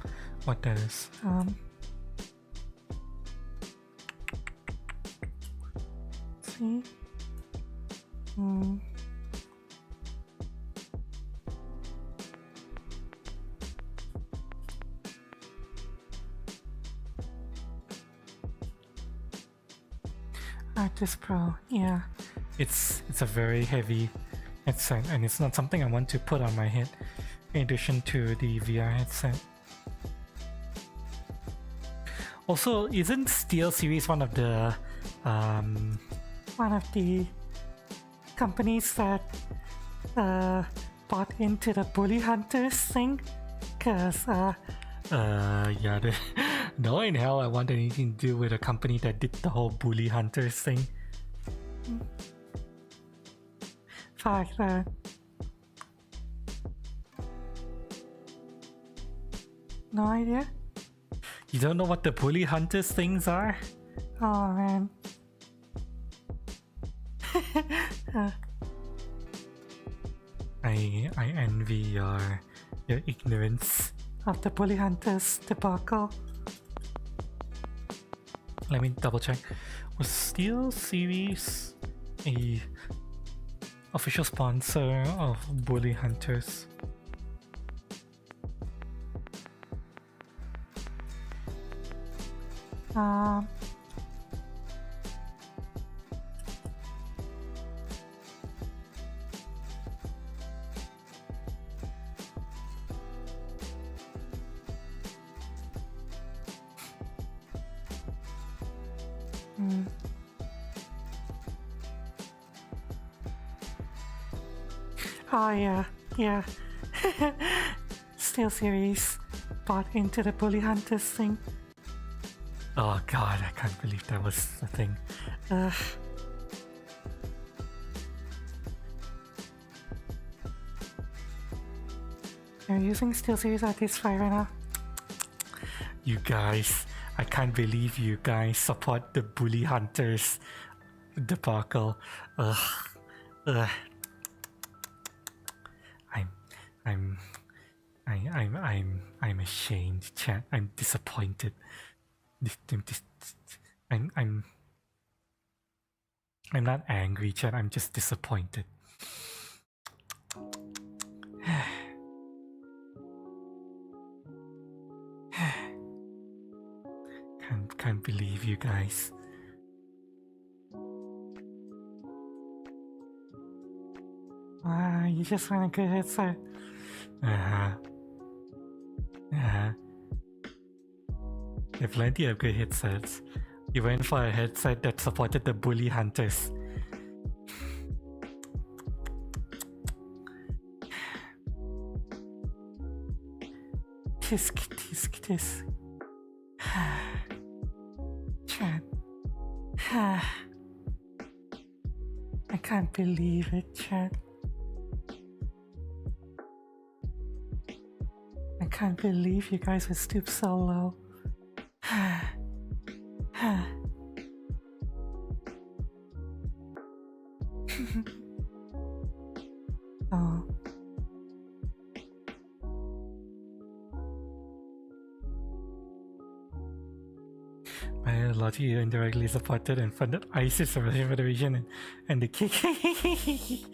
what that is. Let's see. Artist Pro, yeah. It's a very heavy headset, and it's not something I want to put on my head in addition to the VR headset. Also, isn't Steel Series one of the companies that bought into the Bully Hunters thing? Cause yeah, no in hell I want anything to do with a company that did the whole Bully Hunters thing. Fact that no idea. You don't know what the Bully Hunters things are? Oh man. I envy your ignorance of the Bully Hunters debacle. Let me double check. Was Steel Series a official sponsor of Bully Hunters? Oh yeah. Steel Series bought into the Bully Hunters thing. Oh god, I can't believe that was a thing. You're using Steel Series Artist 5 right now? You guys, I can't believe you guys support the Bully Hunters debacle. I'm ashamed, chat. I'm disappointed. I'm not angry, chat. I'm just disappointed. Can't believe you guys. You just want a good headset. There are plenty of good headsets. You went for a headset that supported the Bully Hunters. Tisk. Chat. I can't believe it, chat. I can't believe you guys would stoop so low. Oh. Biology indirectly supported and funded ISIS Federation and the KKK.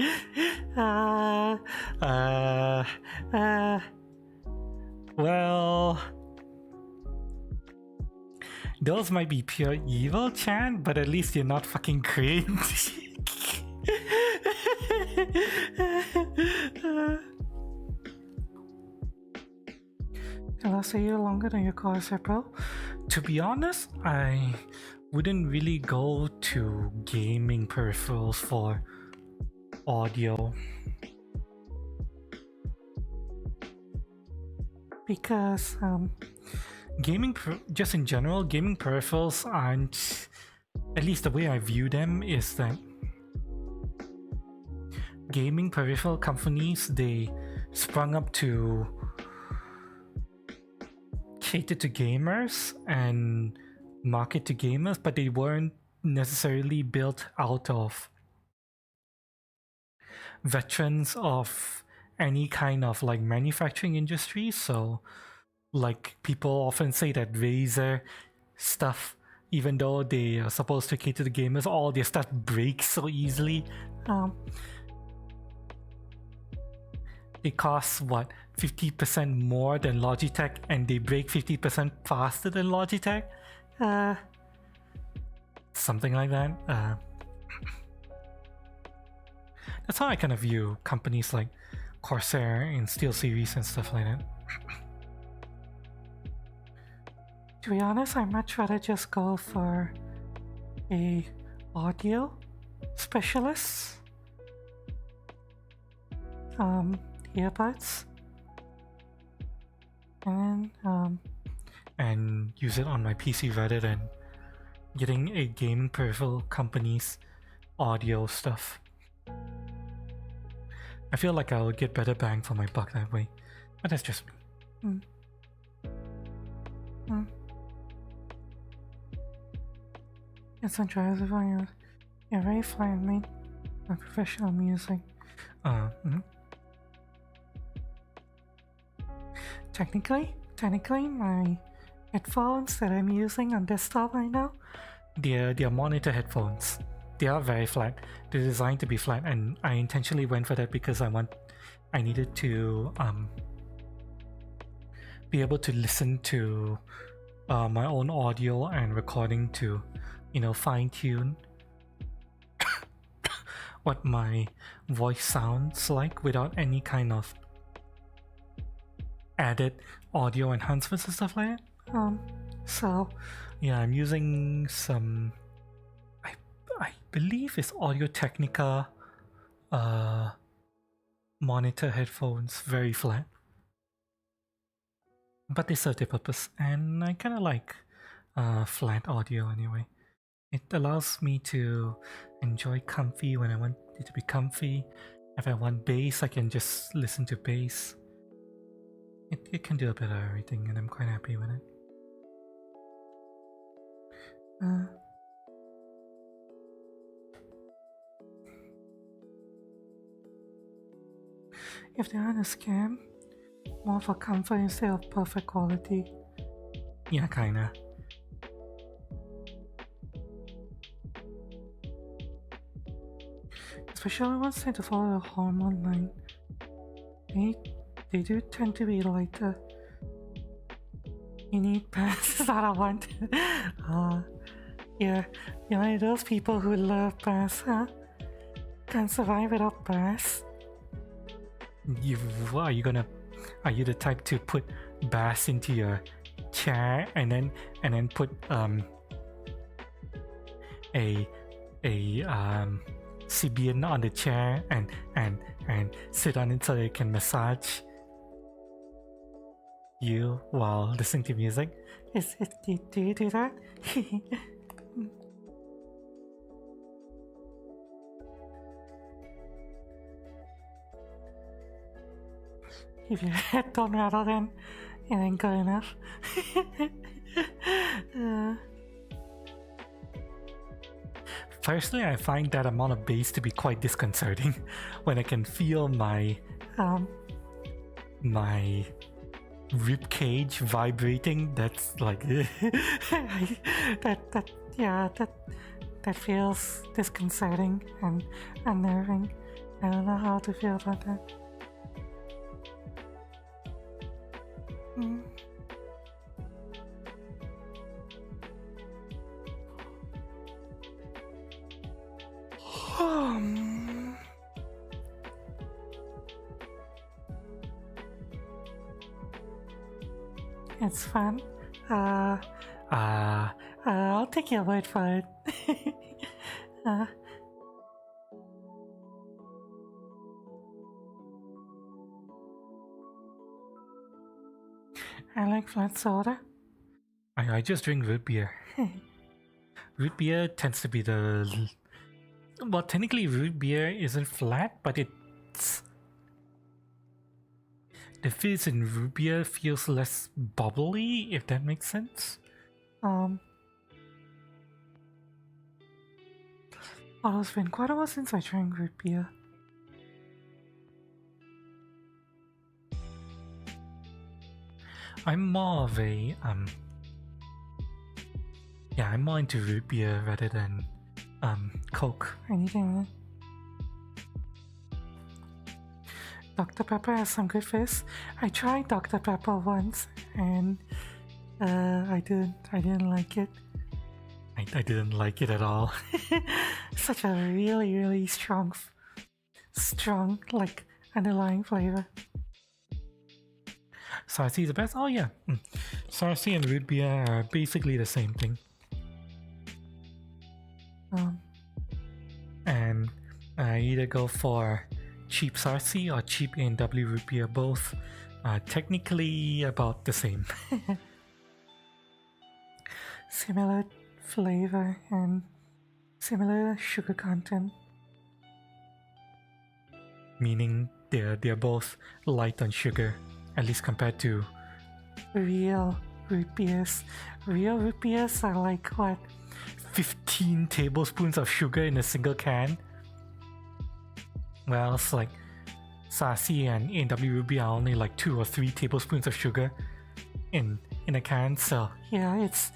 Well, those might be pure evil, Chan, but at least you're not fucking cringe. It'll last a year longer than your Corsair Pro. To be honest, I wouldn't really go to gaming peripherals for audio. Because just in general, gaming peripherals aren't, at least the way I view them is that gaming peripheral companies, they sprung up to cater to gamers and market to gamers, but they weren't necessarily built out of veterans of any kind of like manufacturing industry. So like people often say that Razer stuff, even though they are supposed to cater to gamers, all their stuff breaks so easily. They cost what, 50% more than Logitech, and they break 50% faster than Logitech. Something like that. That's how I kind of view companies like Corsair and SteelSeries and stuff like that. To be honest, I'd much rather just go for a audio specialist. Earbuds. And use it on my PC rather than getting a gaming peripheral company's audio stuff. I feel like I'll get better bang for my buck that way, but that's just me. It's interesting. You're very fine, mate. My professional music. Technically, my headphones that I'm using on desktop right now, they're monitor headphones. They are very flat. They're designed to be flat, and I intentionally went for that because I needed to be able to listen to my own audio and recording to, fine tune what my voice sounds like without any kind of added audio enhancements and stuff like that. So yeah, I'm using some, I believe it's Audio-Technica monitor headphones, very flat, but they serve their purpose, and I kind of like flat audio anyway. It allows me to enjoy comfy when I want it to be comfy. If I want bass, I can just listen to bass. It can do a bit of everything, and I'm quite happy with it. If they aren't a scam, more for comfort instead of perfect quality. Yeah, kinda. Especially ones tend to follow the hormone line. They do tend to be lighter. You need bass is what I want. Yeah, those people who love bass, huh? Can't survive without bass. Are you the type to put bass into your chair and then put a Sibian on the chair and sit on it so they can massage you while listening to music? Do you do that? If your head don't rattle, then it ain't good enough. Personally, I find that amount of bass to be quite disconcerting when I can feel my rib cage vibrating. That's like that feels disconcerting and unnerving. I don't know how to feel about that. It's fun. I'll take your word for it. I like flat soda. I just drink root beer. Root beer tends to be well, technically root beer isn't flat, but it's... The fizz in root beer feels less bubbly, if that makes sense. Oh, it's been quite a while since I drank root beer. I'm more of a yeah, I'm more into root beer rather than Coke or anything. Dr. Pepper has some good fizz. I tried Dr. Pepper once and I didn't like it. I didn't like it at all. Such a really strong like underlying flavor. Sarsi is the best? Oh yeah. Sarsi and root beer are basically the same thing. And I either go for cheap Sarsi or cheap A&W root beer. Both are technically about the same. Similar flavor and similar sugar content. Meaning they're both light on sugar, at least compared to real root beers. Real root beers are like what, 15 tablespoons of sugar in a single can? Well, it's like Sarsi and A&W root beer are only like 2 or 3 tablespoons of sugar in a can. So yeah, it's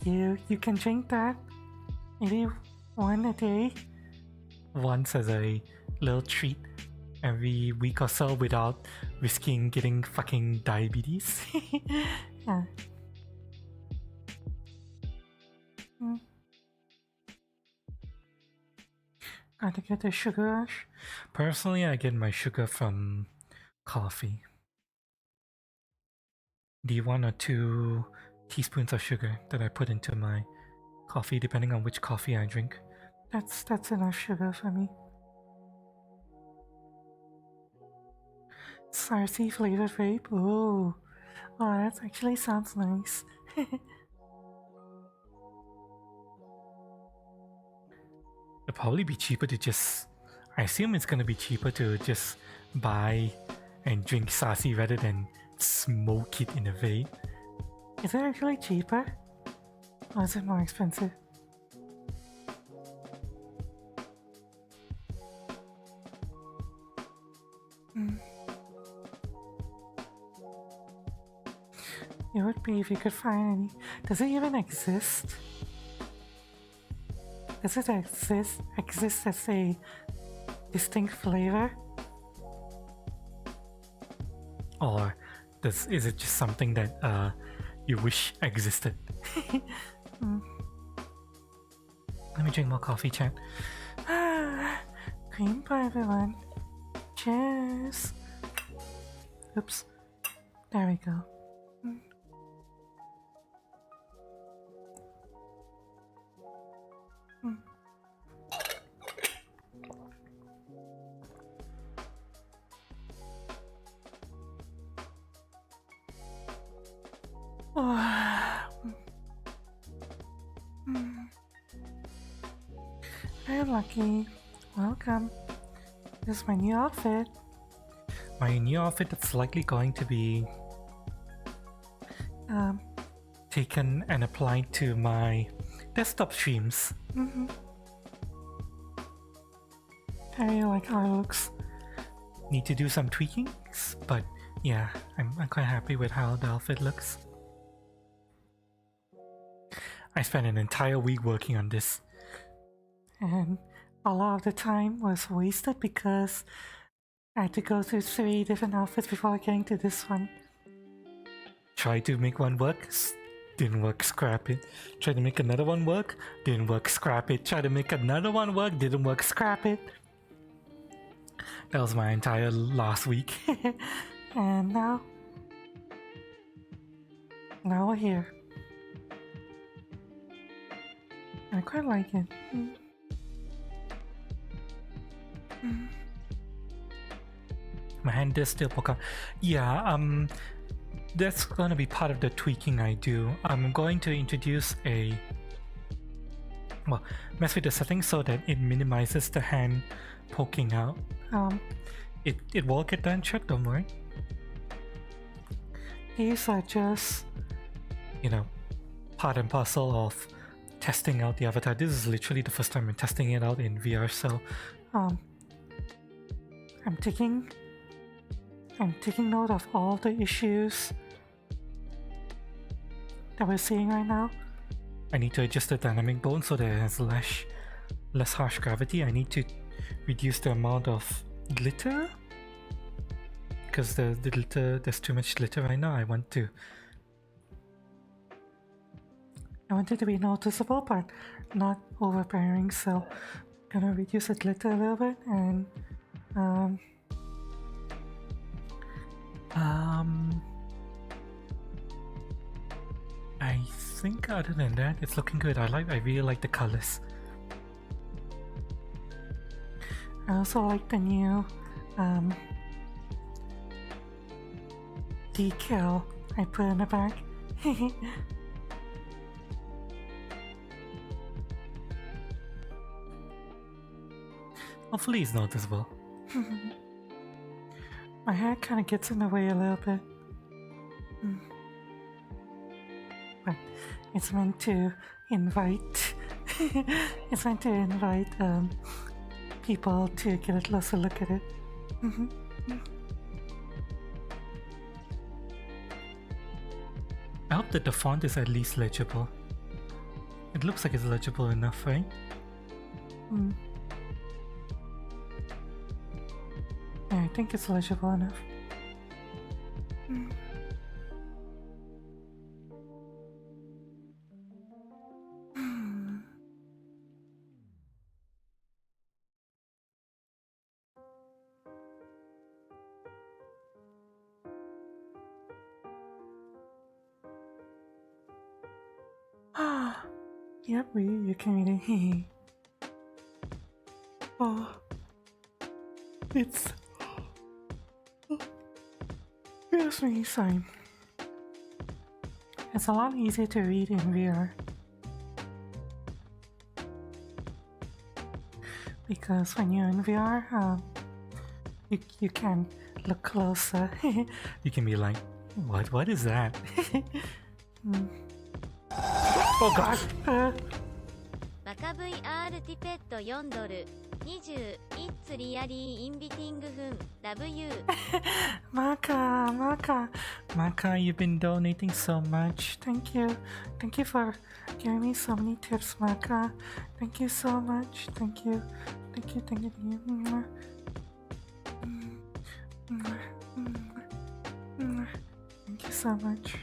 you can drink that maybe one a day, once as a little treat every week or so without risking getting fucking diabetes. Yeah. Gotta get the sugar rush. Personally, I get my sugar from coffee. The 1 or 2 teaspoons of sugar that I put into my coffee, depending on which coffee I drink. That's enough sugar for me. Sarsi flavored vape. Ooh. Oh, that actually sounds nice. It'll probably be cheaper to just... I assume it's gonna be cheaper to just buy and drink Sarsi rather than smoke it in a vape. Is it actually cheaper? Or is it more expensive? It would be if you could find any. Does it even exist? Does it exist as a distinct flavor? Or is it just something that you wish existed? Let me drink more coffee, chat. Cream pie, everyone. Cheers. Oops. There we go. Very lucky. Welcome. This is my new outfit. My new outfit that's likely going to be taken and applied to my desktop streams. I really like how it looks. Need to do some tweakings, but yeah, I'm quite happy with how the outfit looks. I spent an entire week working on this, and a lot of the time was wasted because I had to go through 3 different outfits before getting to this one. Tried to make one work, didn't work, scrap it. Tried to make another one work, didn't work, scrap it. Tried to make another one work, didn't work, scrap it. That was my entire last week. And now we're here. I quite like it. My hand does still poke out. Yeah, that's gonna be part of the tweaking I do. I'm going to introduce mess with the settings so that it minimizes the hand poking out. It will get done, Chuck, don't worry. These are just, part and parcel of testing out the avatar. This is literally the first time I'm testing it out in VR, so I'm taking note of all the issues that we're seeing right now. I need to adjust the dynamic bone so that it has less harsh gravity. I need to reduce the amount of glitter because the glitter, there's too much glitter right now. I want it to be noticeable but not overbearing, so I'm gonna reduce the glitter a little bit, and I think other than that, it's looking good. I really like the colors. I also like the new decal I put in the back. Hopefully it's noticeable. My hair kind of gets in the way a little bit. But it's meant to invite people to get a closer look at it. I hope that the font is at least legible. It looks like it's legible enough, right? Yeah, I think it's legible enough. Yep, you can read it. Oh, it's me, sorry. It's a lot easier to read in VR because when you're in VR, you can look closer. You can be like, what is that? Oh god! バカ VR ティペット4ドル20 It's really inviting W Maka, you've been donating so much. Thank you for giving me so many tips, Maka. Thank you so much. Thank you. Thank you. Thank you so much.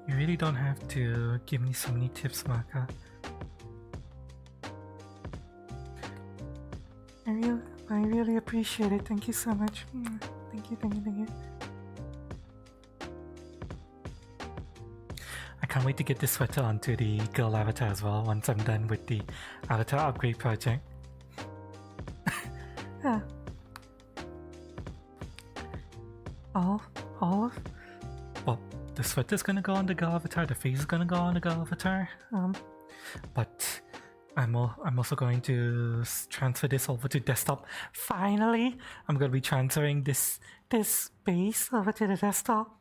You really don't have to give me so many tips, Maka. I really appreciate it. Thank you so much. Thank you. I can't wait to get this sweater onto the girl avatar as well once I'm done with the avatar upgrade project. Yeah. Well, the sweater's gonna go on the girl avatar, the face is gonna go on the girl avatar. But I'm also going to transfer this over to desktop. Finally, I'm gonna be transferring this base over to the desktop.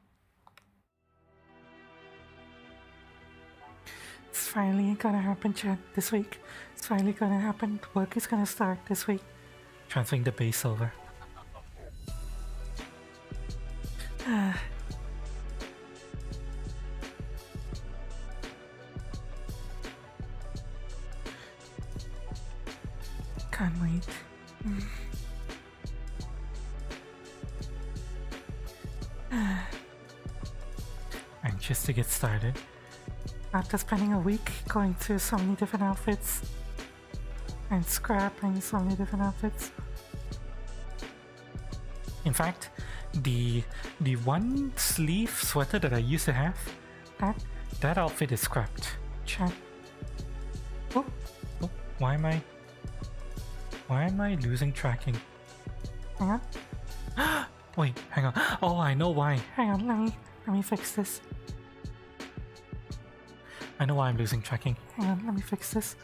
It's finally gonna happen, chat, this week. It's finally gonna happen. Work is gonna start this week. Transferring the base over. Can't wait. Anxious to get started. After spending a week going through so many different outfits and scrapping so many different outfits. In fact, the one sleeve sweater that I used to have, that outfit is scrapped. Chat. Oh, why am I losing tracking? Hang on. Wait, hang on. Oh, I know why. Hang on, let me fix this. I know why I'm losing tracking. Hang on, let me fix this.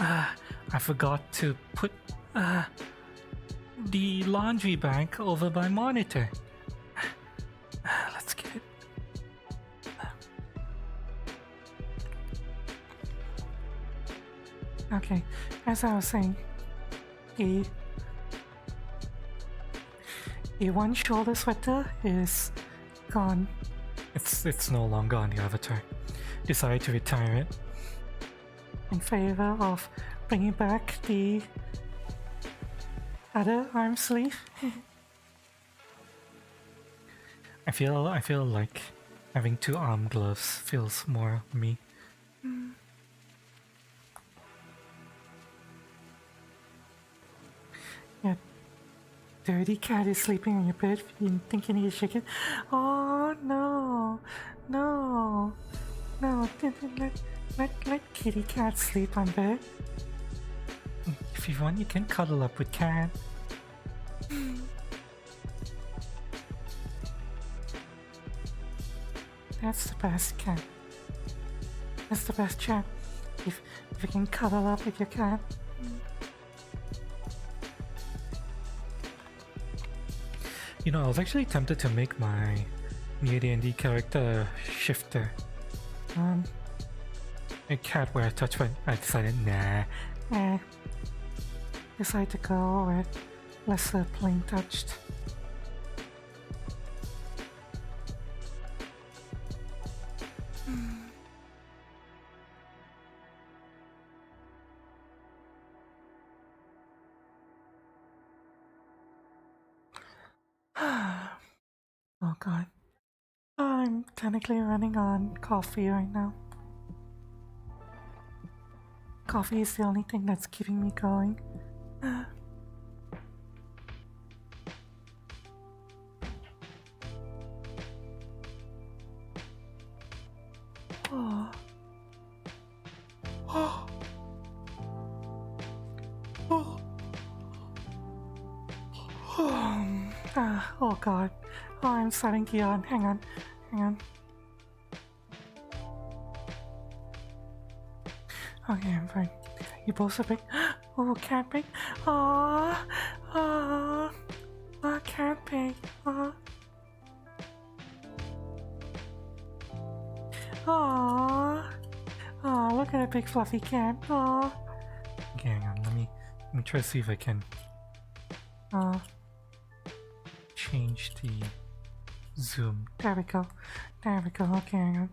I forgot to put the laundry bag over my monitor. Let's get it. Okay, as I was saying, the one shoulder sweater is gone. It's no longer on the avatar. Decided to retire it in favor of bringing back the other arm sleeve. I feel like having 2 arm gloves feels more me. Yeah, dirty cat is sleeping on your bed. You think you need to shake it? Oh no, no, no! Let kitty cat sleep on bed. If you want, you can cuddle up with cat. That's the best cat. That's the best chat. If you can cuddle up with your cat. You know, I was actually tempted to make my new D&D character shifter. A cat where I touch, but I decided nah. Decided to go with lesser plain touched. Oh god. I'm technically running on coffee right now. Coffee is the only thing that's keeping me going. Oh. Oh. Oh. Oh god. Oh, I'm starting to yawn. Hang on. Okay, I'm fine. You both are big. Oh, cat pig. Oh, cat pig. Oh, look at a big fluffy cat. Oh. Okay, hang on. Let me try to see if I can change the zoom. There we go. Okay, hang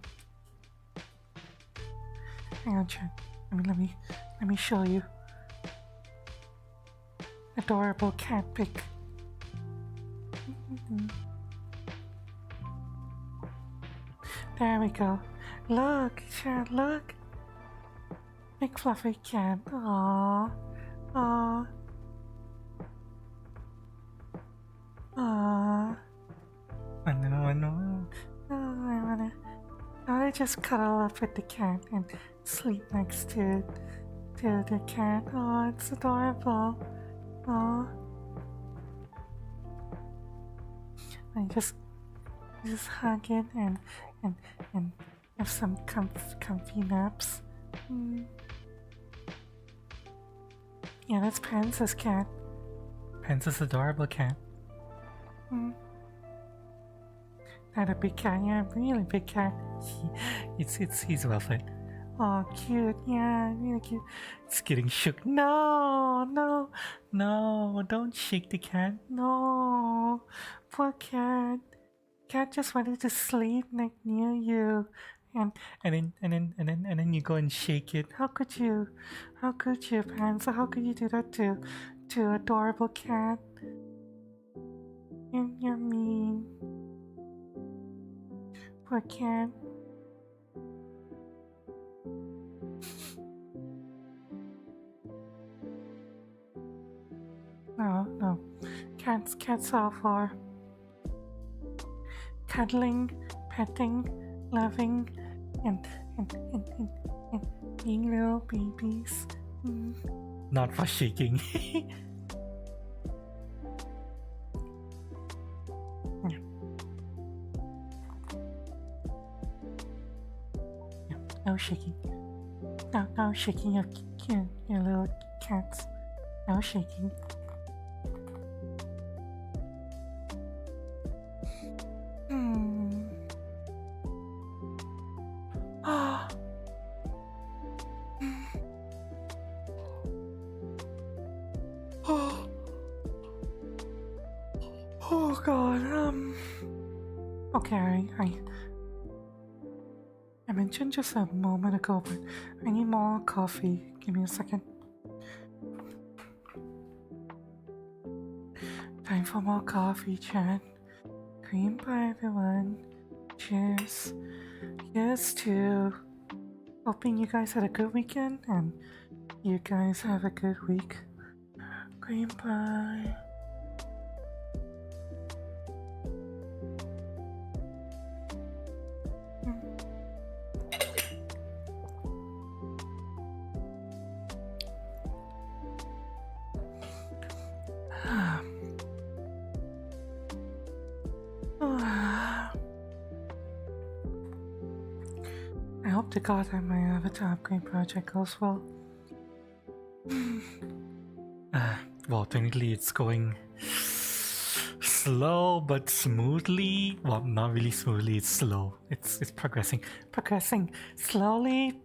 on, chat. Let me show you. Adorable cat pic. There we go. Look, chat, look. Big fluffy cat. Aww. Aww. Aww. I know. Oh, I wanna just cuddle up with the cat and sleep next to the cat. Oh, it's adorable. Oh, I just hug it and have some comfy naps. Yeah, that's Pansa's cat. Pansa's adorable cat. Not a big cat, yeah, really big cat. He's well fed. Oh, cute, yeah, really cute. It's getting shook. No, don't shake the cat. No, poor cat. Cat just wanted to sleep near you, and then you go and shake it. How could you? Panza? How could you do that to adorable cat? You're mean. Poor cat. No. Cats are for cuddling, petting, loving, and being little babies. Not for shaking. No shaking. No shaking your little cats. No shaking. Oh god, okay, I mentioned just a moment ago, but I need more coffee. Give me a second. Time for more coffee, chat. Cream pie, everyone. Cheers. Here's to hoping you guys had a good weekend and you guys have a good week. Cream pie. I hope to God that my avatar upgrade project goes well. Well, technically it's going slow but smoothly. Well, not really smoothly, it's slow. It's progressing. Progressing slowly.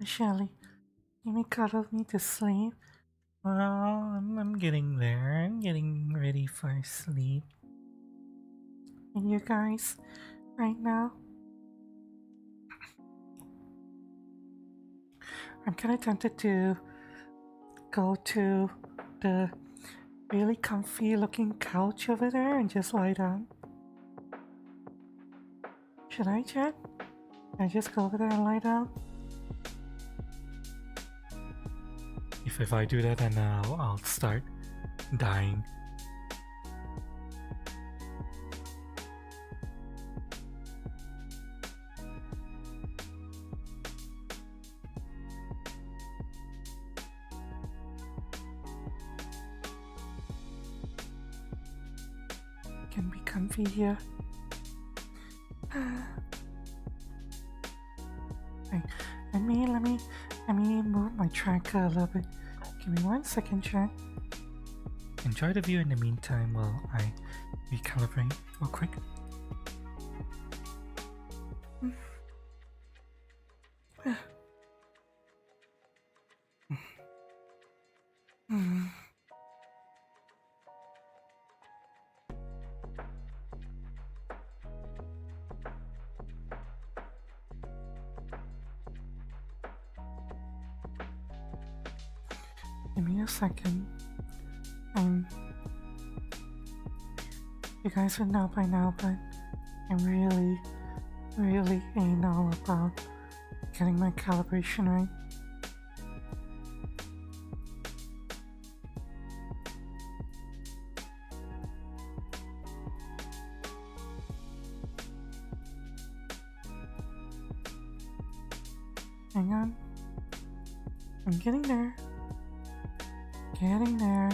Shelly, can you cuddle me to sleep? Well, I'm getting there. I'm getting ready for sleep. And you guys, right now, I'm kind of tempted to go to the really comfy looking couch over there and just lie down. Should I, Chad? Should I just go over there and lie down? If I do that, then I'll start dying. Can be comfy here. Hey, let me move my tracker a little bit. Give me 1 second, chat. Enjoy the view in the meantime while I recalibrate real quick. Give me a second. You guys would know by now, but I'm really anal about getting my calibration right. Hang on. I'm getting there. Getting there.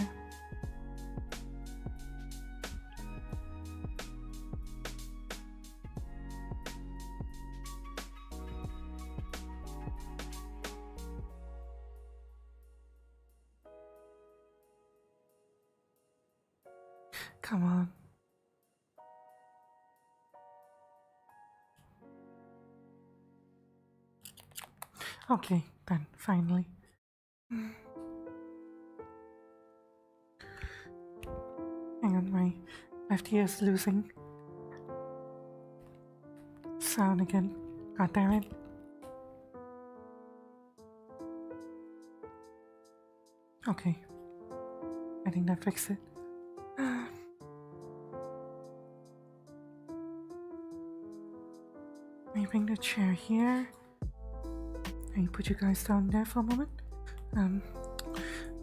Come on. Okay, done, finally. Hang on, my left ear is losing sound again. God damn it. Okay. I think that fixed it. Let me bring the chair here. Let me put you guys down there for a moment.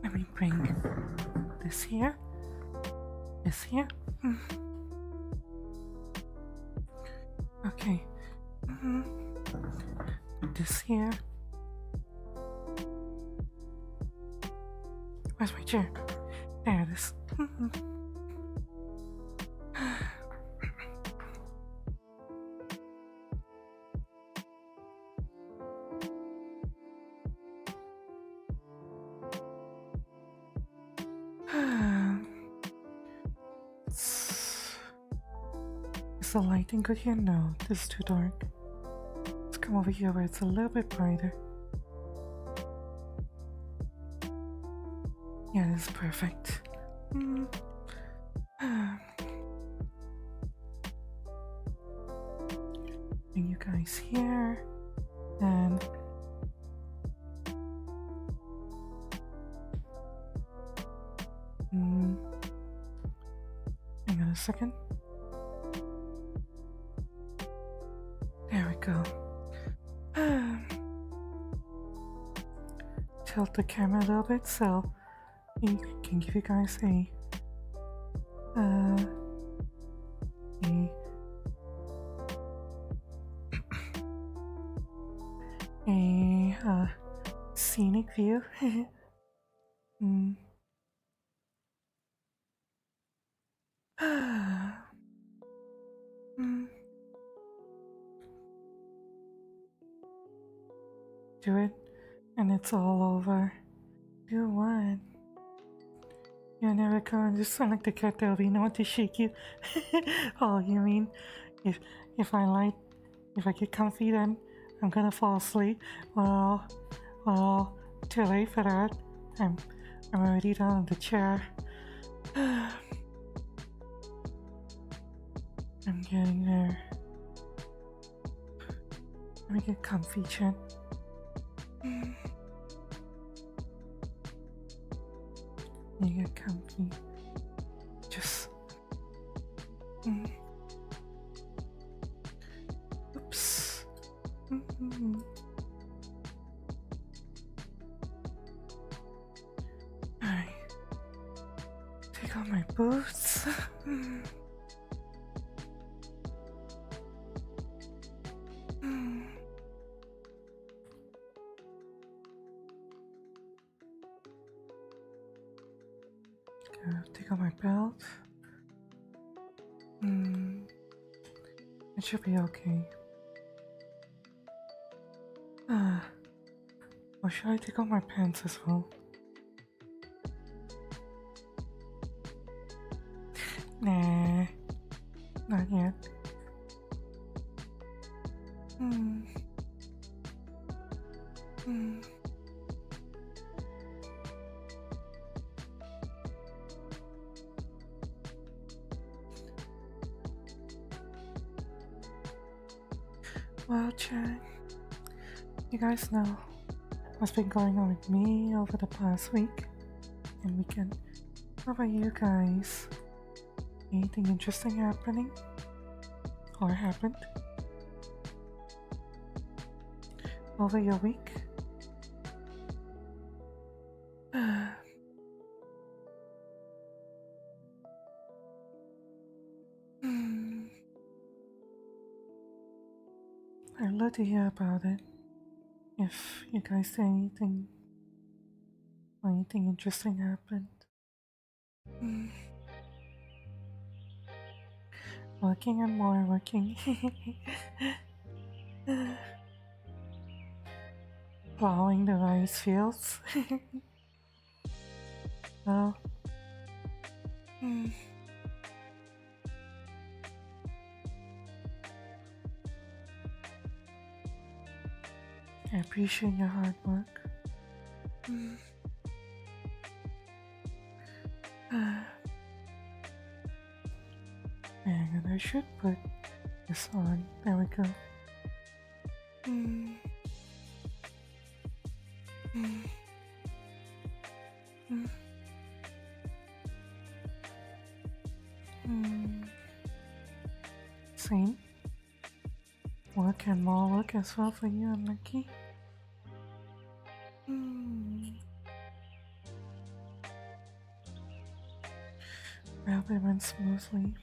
Let me bring this here. This here. Okay. This here. Where's my chair? There it is. Is the lighting good here? No, this is too dark. Let's come over here where it's a little bit brighter. Yeah, this is perfect. guys here. And hang on a second. There we go. Tilt the camera a little bit so I can give you guys a scenic view. Do it, and it's all over. Do what? You're never going to sound like the cat. There'll be no one to shake you. Oh, you mean if I get comfy, then I'm gonna fall asleep? Well, too late for that. I'm already down in the chair. I'm getting there. Let me get comfy, Chen. You get comfy. Just. Oops. Alright. Take off my boots. Take off my belt. It should be okay. Or should I take off my pants as well? Nah, not yet. Well, Chad, you guys know what's been going on with me over the past week and weekend. How about you guys? Anything interesting happening? Or happened? Over your week? I'd love to hear about it. If you guys say anything interesting happened. Working and more working. Plowing the rice fields. Well, I appreciate your hard work. And I should put this on. There we go. Same. Work and more work as well for you, unlucky. Well, it went smoothly.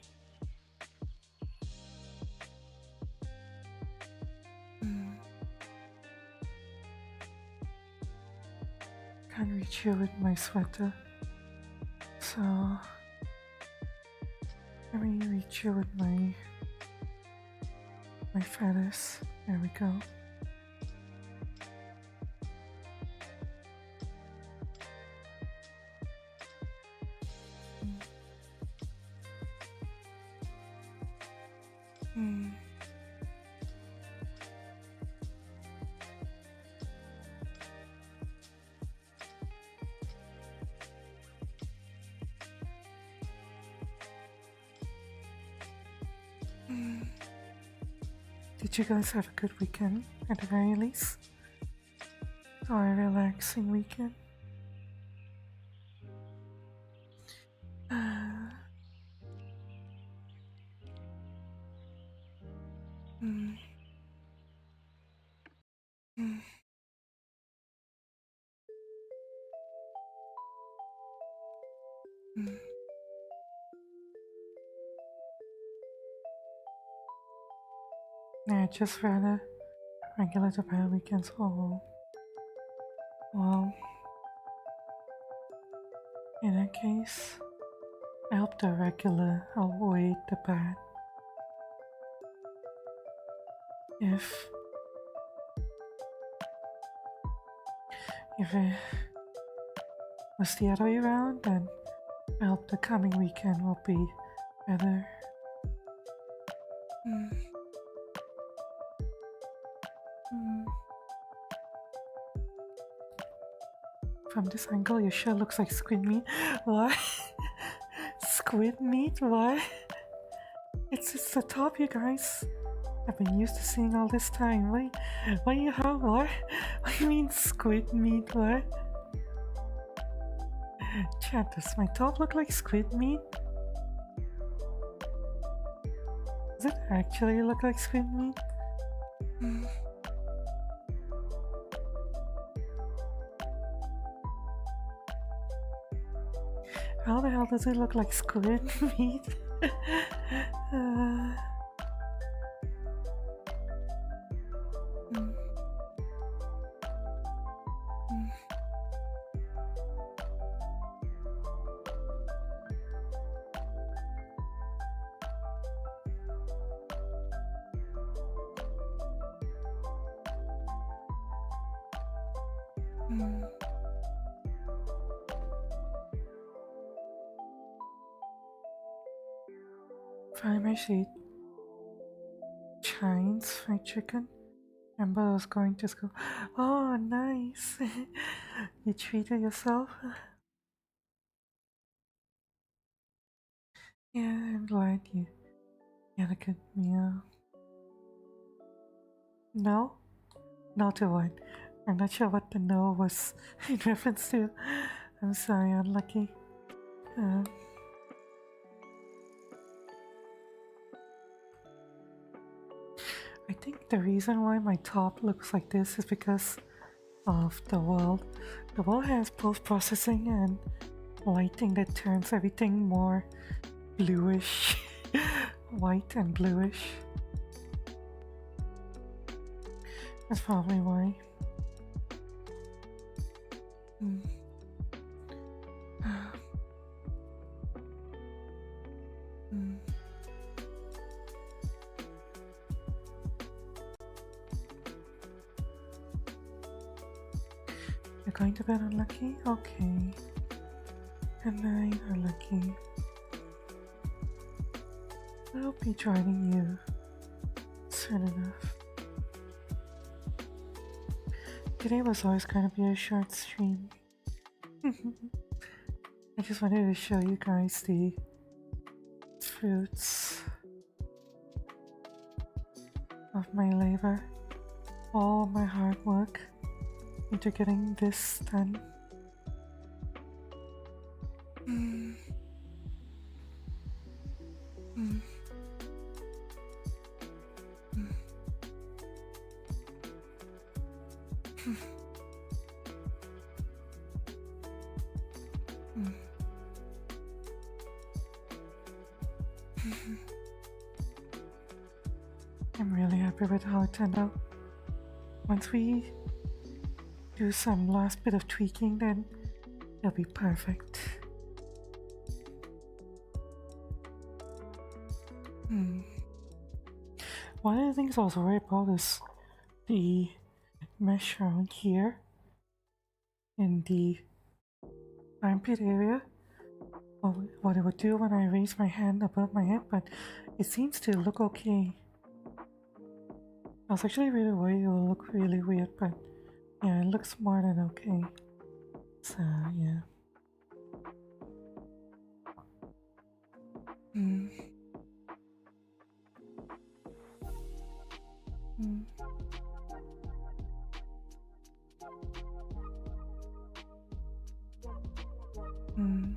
Can't reach you with my sweater, so let me reach you with my feathers. There we go. Did Did you guys have a good weekend at the very least? Or a relaxing weekend? Mm, mm, mm. Yeah, just rather regular to bad weekends. Oh, well, in that case, I hope the regular outweighed the bad. If it was the other way around, then I hope the coming weekend will be better. Mm, mm. From this angle, your shirt looks like squid meat. What? Squid meat? What? It's the top, you guys. I've been used to seeing all this time. What you have? What? What do you mean squid meat? What? Chat, does my top look like squid meat? Does it actually look like squid meat? How the hell does it look like squid meat? uh, mm, mm, mm. Primary sheet. Chines fried chicken. Remember I was going to school. Oh, nice. You treated yourself? Yeah, I'm glad you had a good meal. No? No to what? I'm not sure what the no was in reference to. I'm sorry, unlucky. Uh, I think the reason why my top looks like this is because of the world. The world has post-processing and lighting that turns everything more bluish. White and bluish. That's probably why. Mm. Mm. You're going to bed unlucky? Okay. Good night, unlucky. I'll be joining you soon enough. Today was always going to be a short stream. I just wanted to show you guys the fruits of my labor, all my hard work into getting this done. Mm. Mm. Mm. Mm. I'm really happy with how it turned out. Once we do some last bit of tweaking, then it'll be perfect. One of the things I was worried about is the mesh around here in the armpit area. What it would do when I raise my hand above my head, but it seems to look okay. I was actually really worried it will look really weird, but yeah, it looks more than okay. So yeah. Mm. Mm.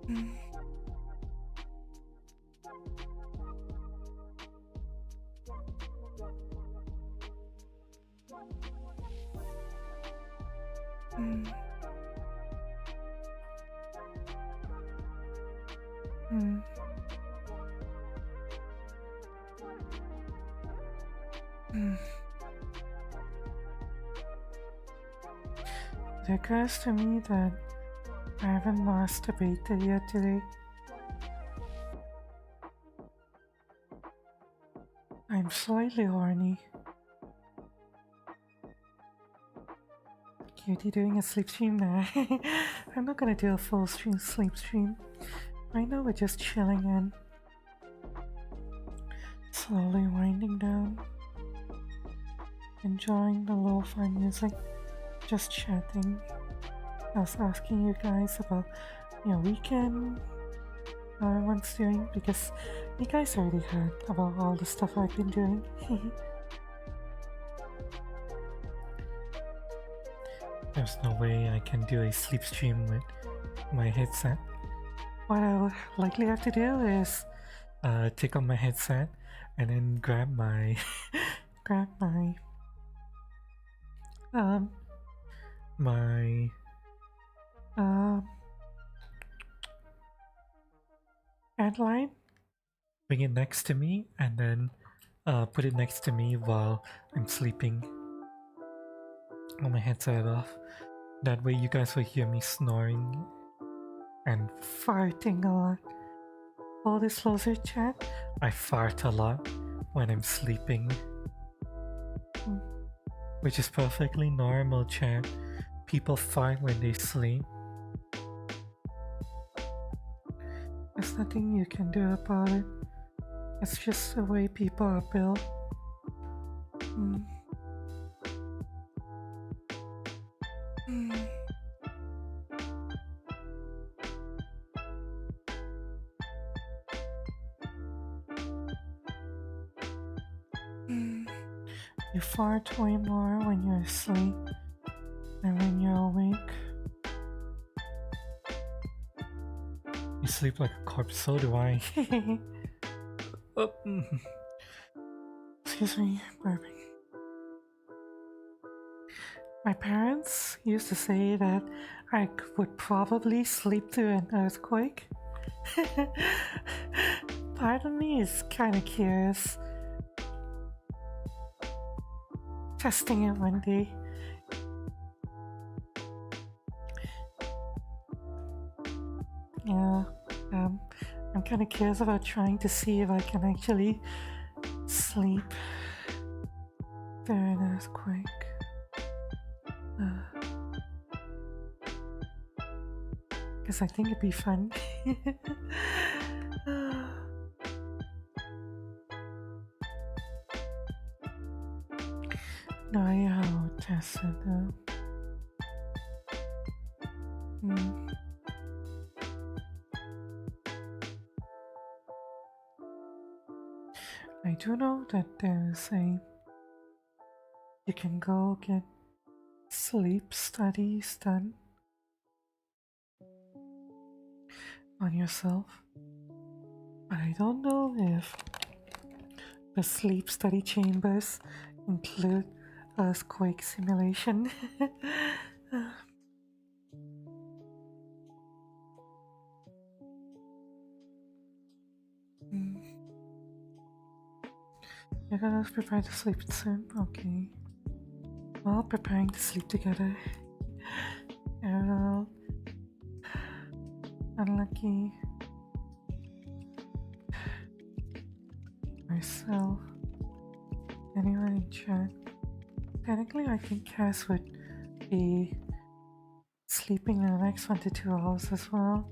Mm. Mm. Mm. Mm. It occurs to me that I haven't masturbated yet today. I'm slightly horny. Cutie doing a sleep stream now. I'm not gonna do a full stream sleep stream. Right now we're just chilling in. Slowly winding down. Enjoying the lo-fi music. Just chatting. I was asking you guys about your weekend, how everyone's doing, because you guys already heard about all the stuff I've been doing. There's no way I can do a sleep stream with my headset. What I will likely have to do is take off my headset and then grab my my headline, bring it next to me, and then put it next to me while I'm sleeping on my headset off. That way you guys will hear me snoring and farting a lot. Full disclosure, chat, I fart a lot when I'm sleeping. Which is perfectly normal, chat. People fart when they sleep. There's nothing you can do about it. It's just the way people are built. Mm. Mm. Mm. You fart way more when you're asleep than when you're awake. You sleep like a corpse, so do I. Oh, excuse me, burping. My parents used to say that I would probably sleep through an earthquake. Part of me is kind of curious. Testing it one day. Yeah, I'm kind of curious about trying to see if I can actually sleep through an earthquake. Because I think it'd be fun. No, yeah, I'll test it though. I do know that there's you can go get sleep studies done on yourself, but I don't know if the sleep study chambers include earthquake simulation. You're gonna prepare to sleep soon? Okay. Well, preparing to sleep together. Errol. Unlucky. Myself. Anyone in chat? Technically, I think Cass would be sleeping in the next 1 to 2 hours as well.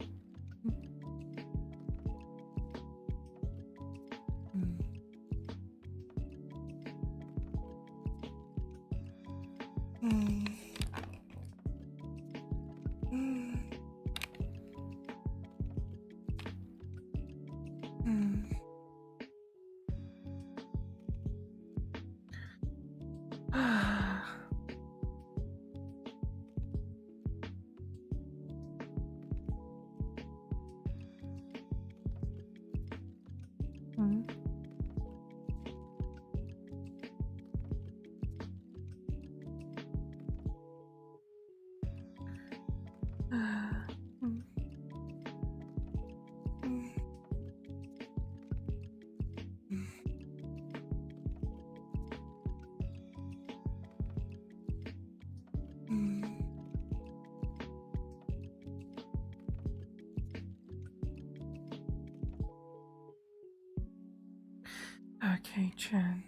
Okay, Jen.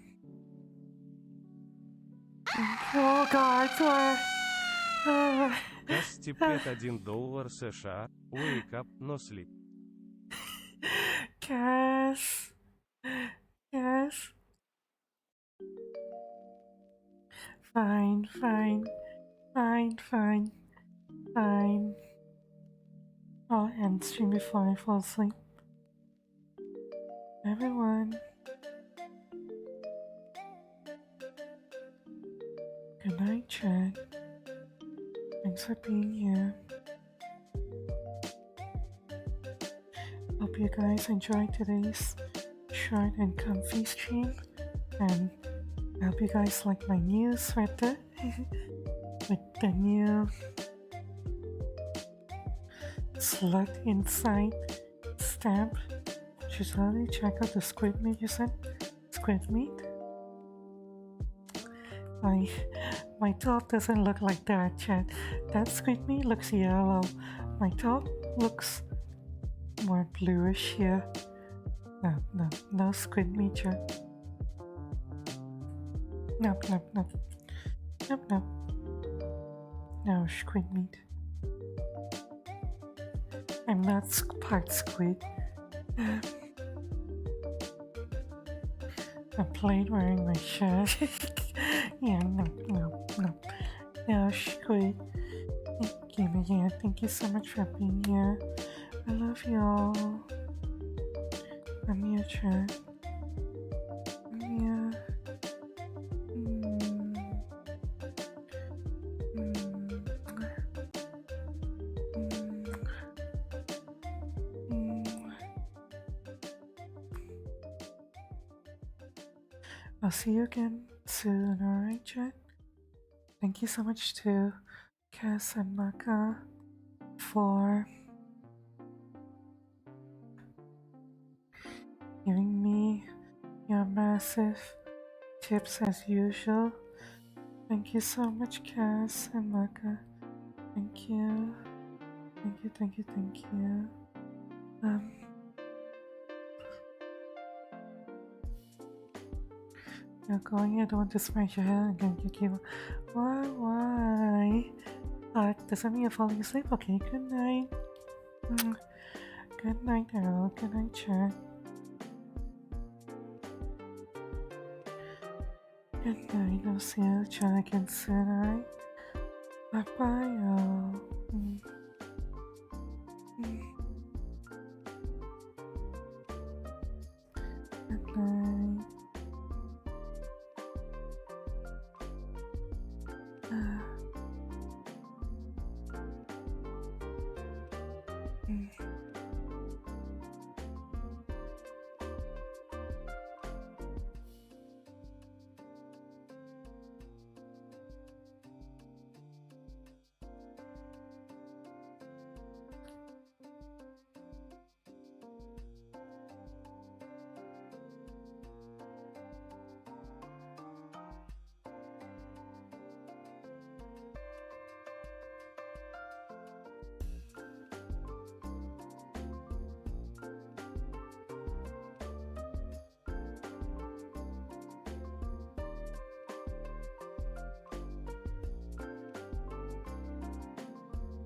Oh God, Касс типет $1 США. Wake up, no sleep. Cass. Cass. Fine, fine, fine, fine, fine. I'll end stream before I fall asleep. Everyone. Good night, Chad. Thanks for being here. Hope you guys enjoyed today's short and comfy stream. And I hope you guys like my new sweater with the new slut inside stamp. You should totally check out the squid meat you said. Squid meat? My top doesn't look like that, Chad. That squid meat looks yellow. My top looks more bluish here. No squid meat, Chad. Nope. No squid meat. I'm not part squid. I'm plain wearing my shirt. Yeah, no. No squid. Thank you again. Thank you so much for being here. I love y'all. I'm your chat. Yeah. I'll see you again soon, alright, chat? Thank you so much to Cass and Maka for giving me your massive tips as usual. Thank you so much, Cass and Maka. Thank you. You're going, I don't want to smash your head again, Yuki. Why? Does that mean you're falling asleep? Okay, good night. Good night, Errol. Good night, chat. Good night. I'll see you chat again soon, alright? Bye-bye, y'all. Good night.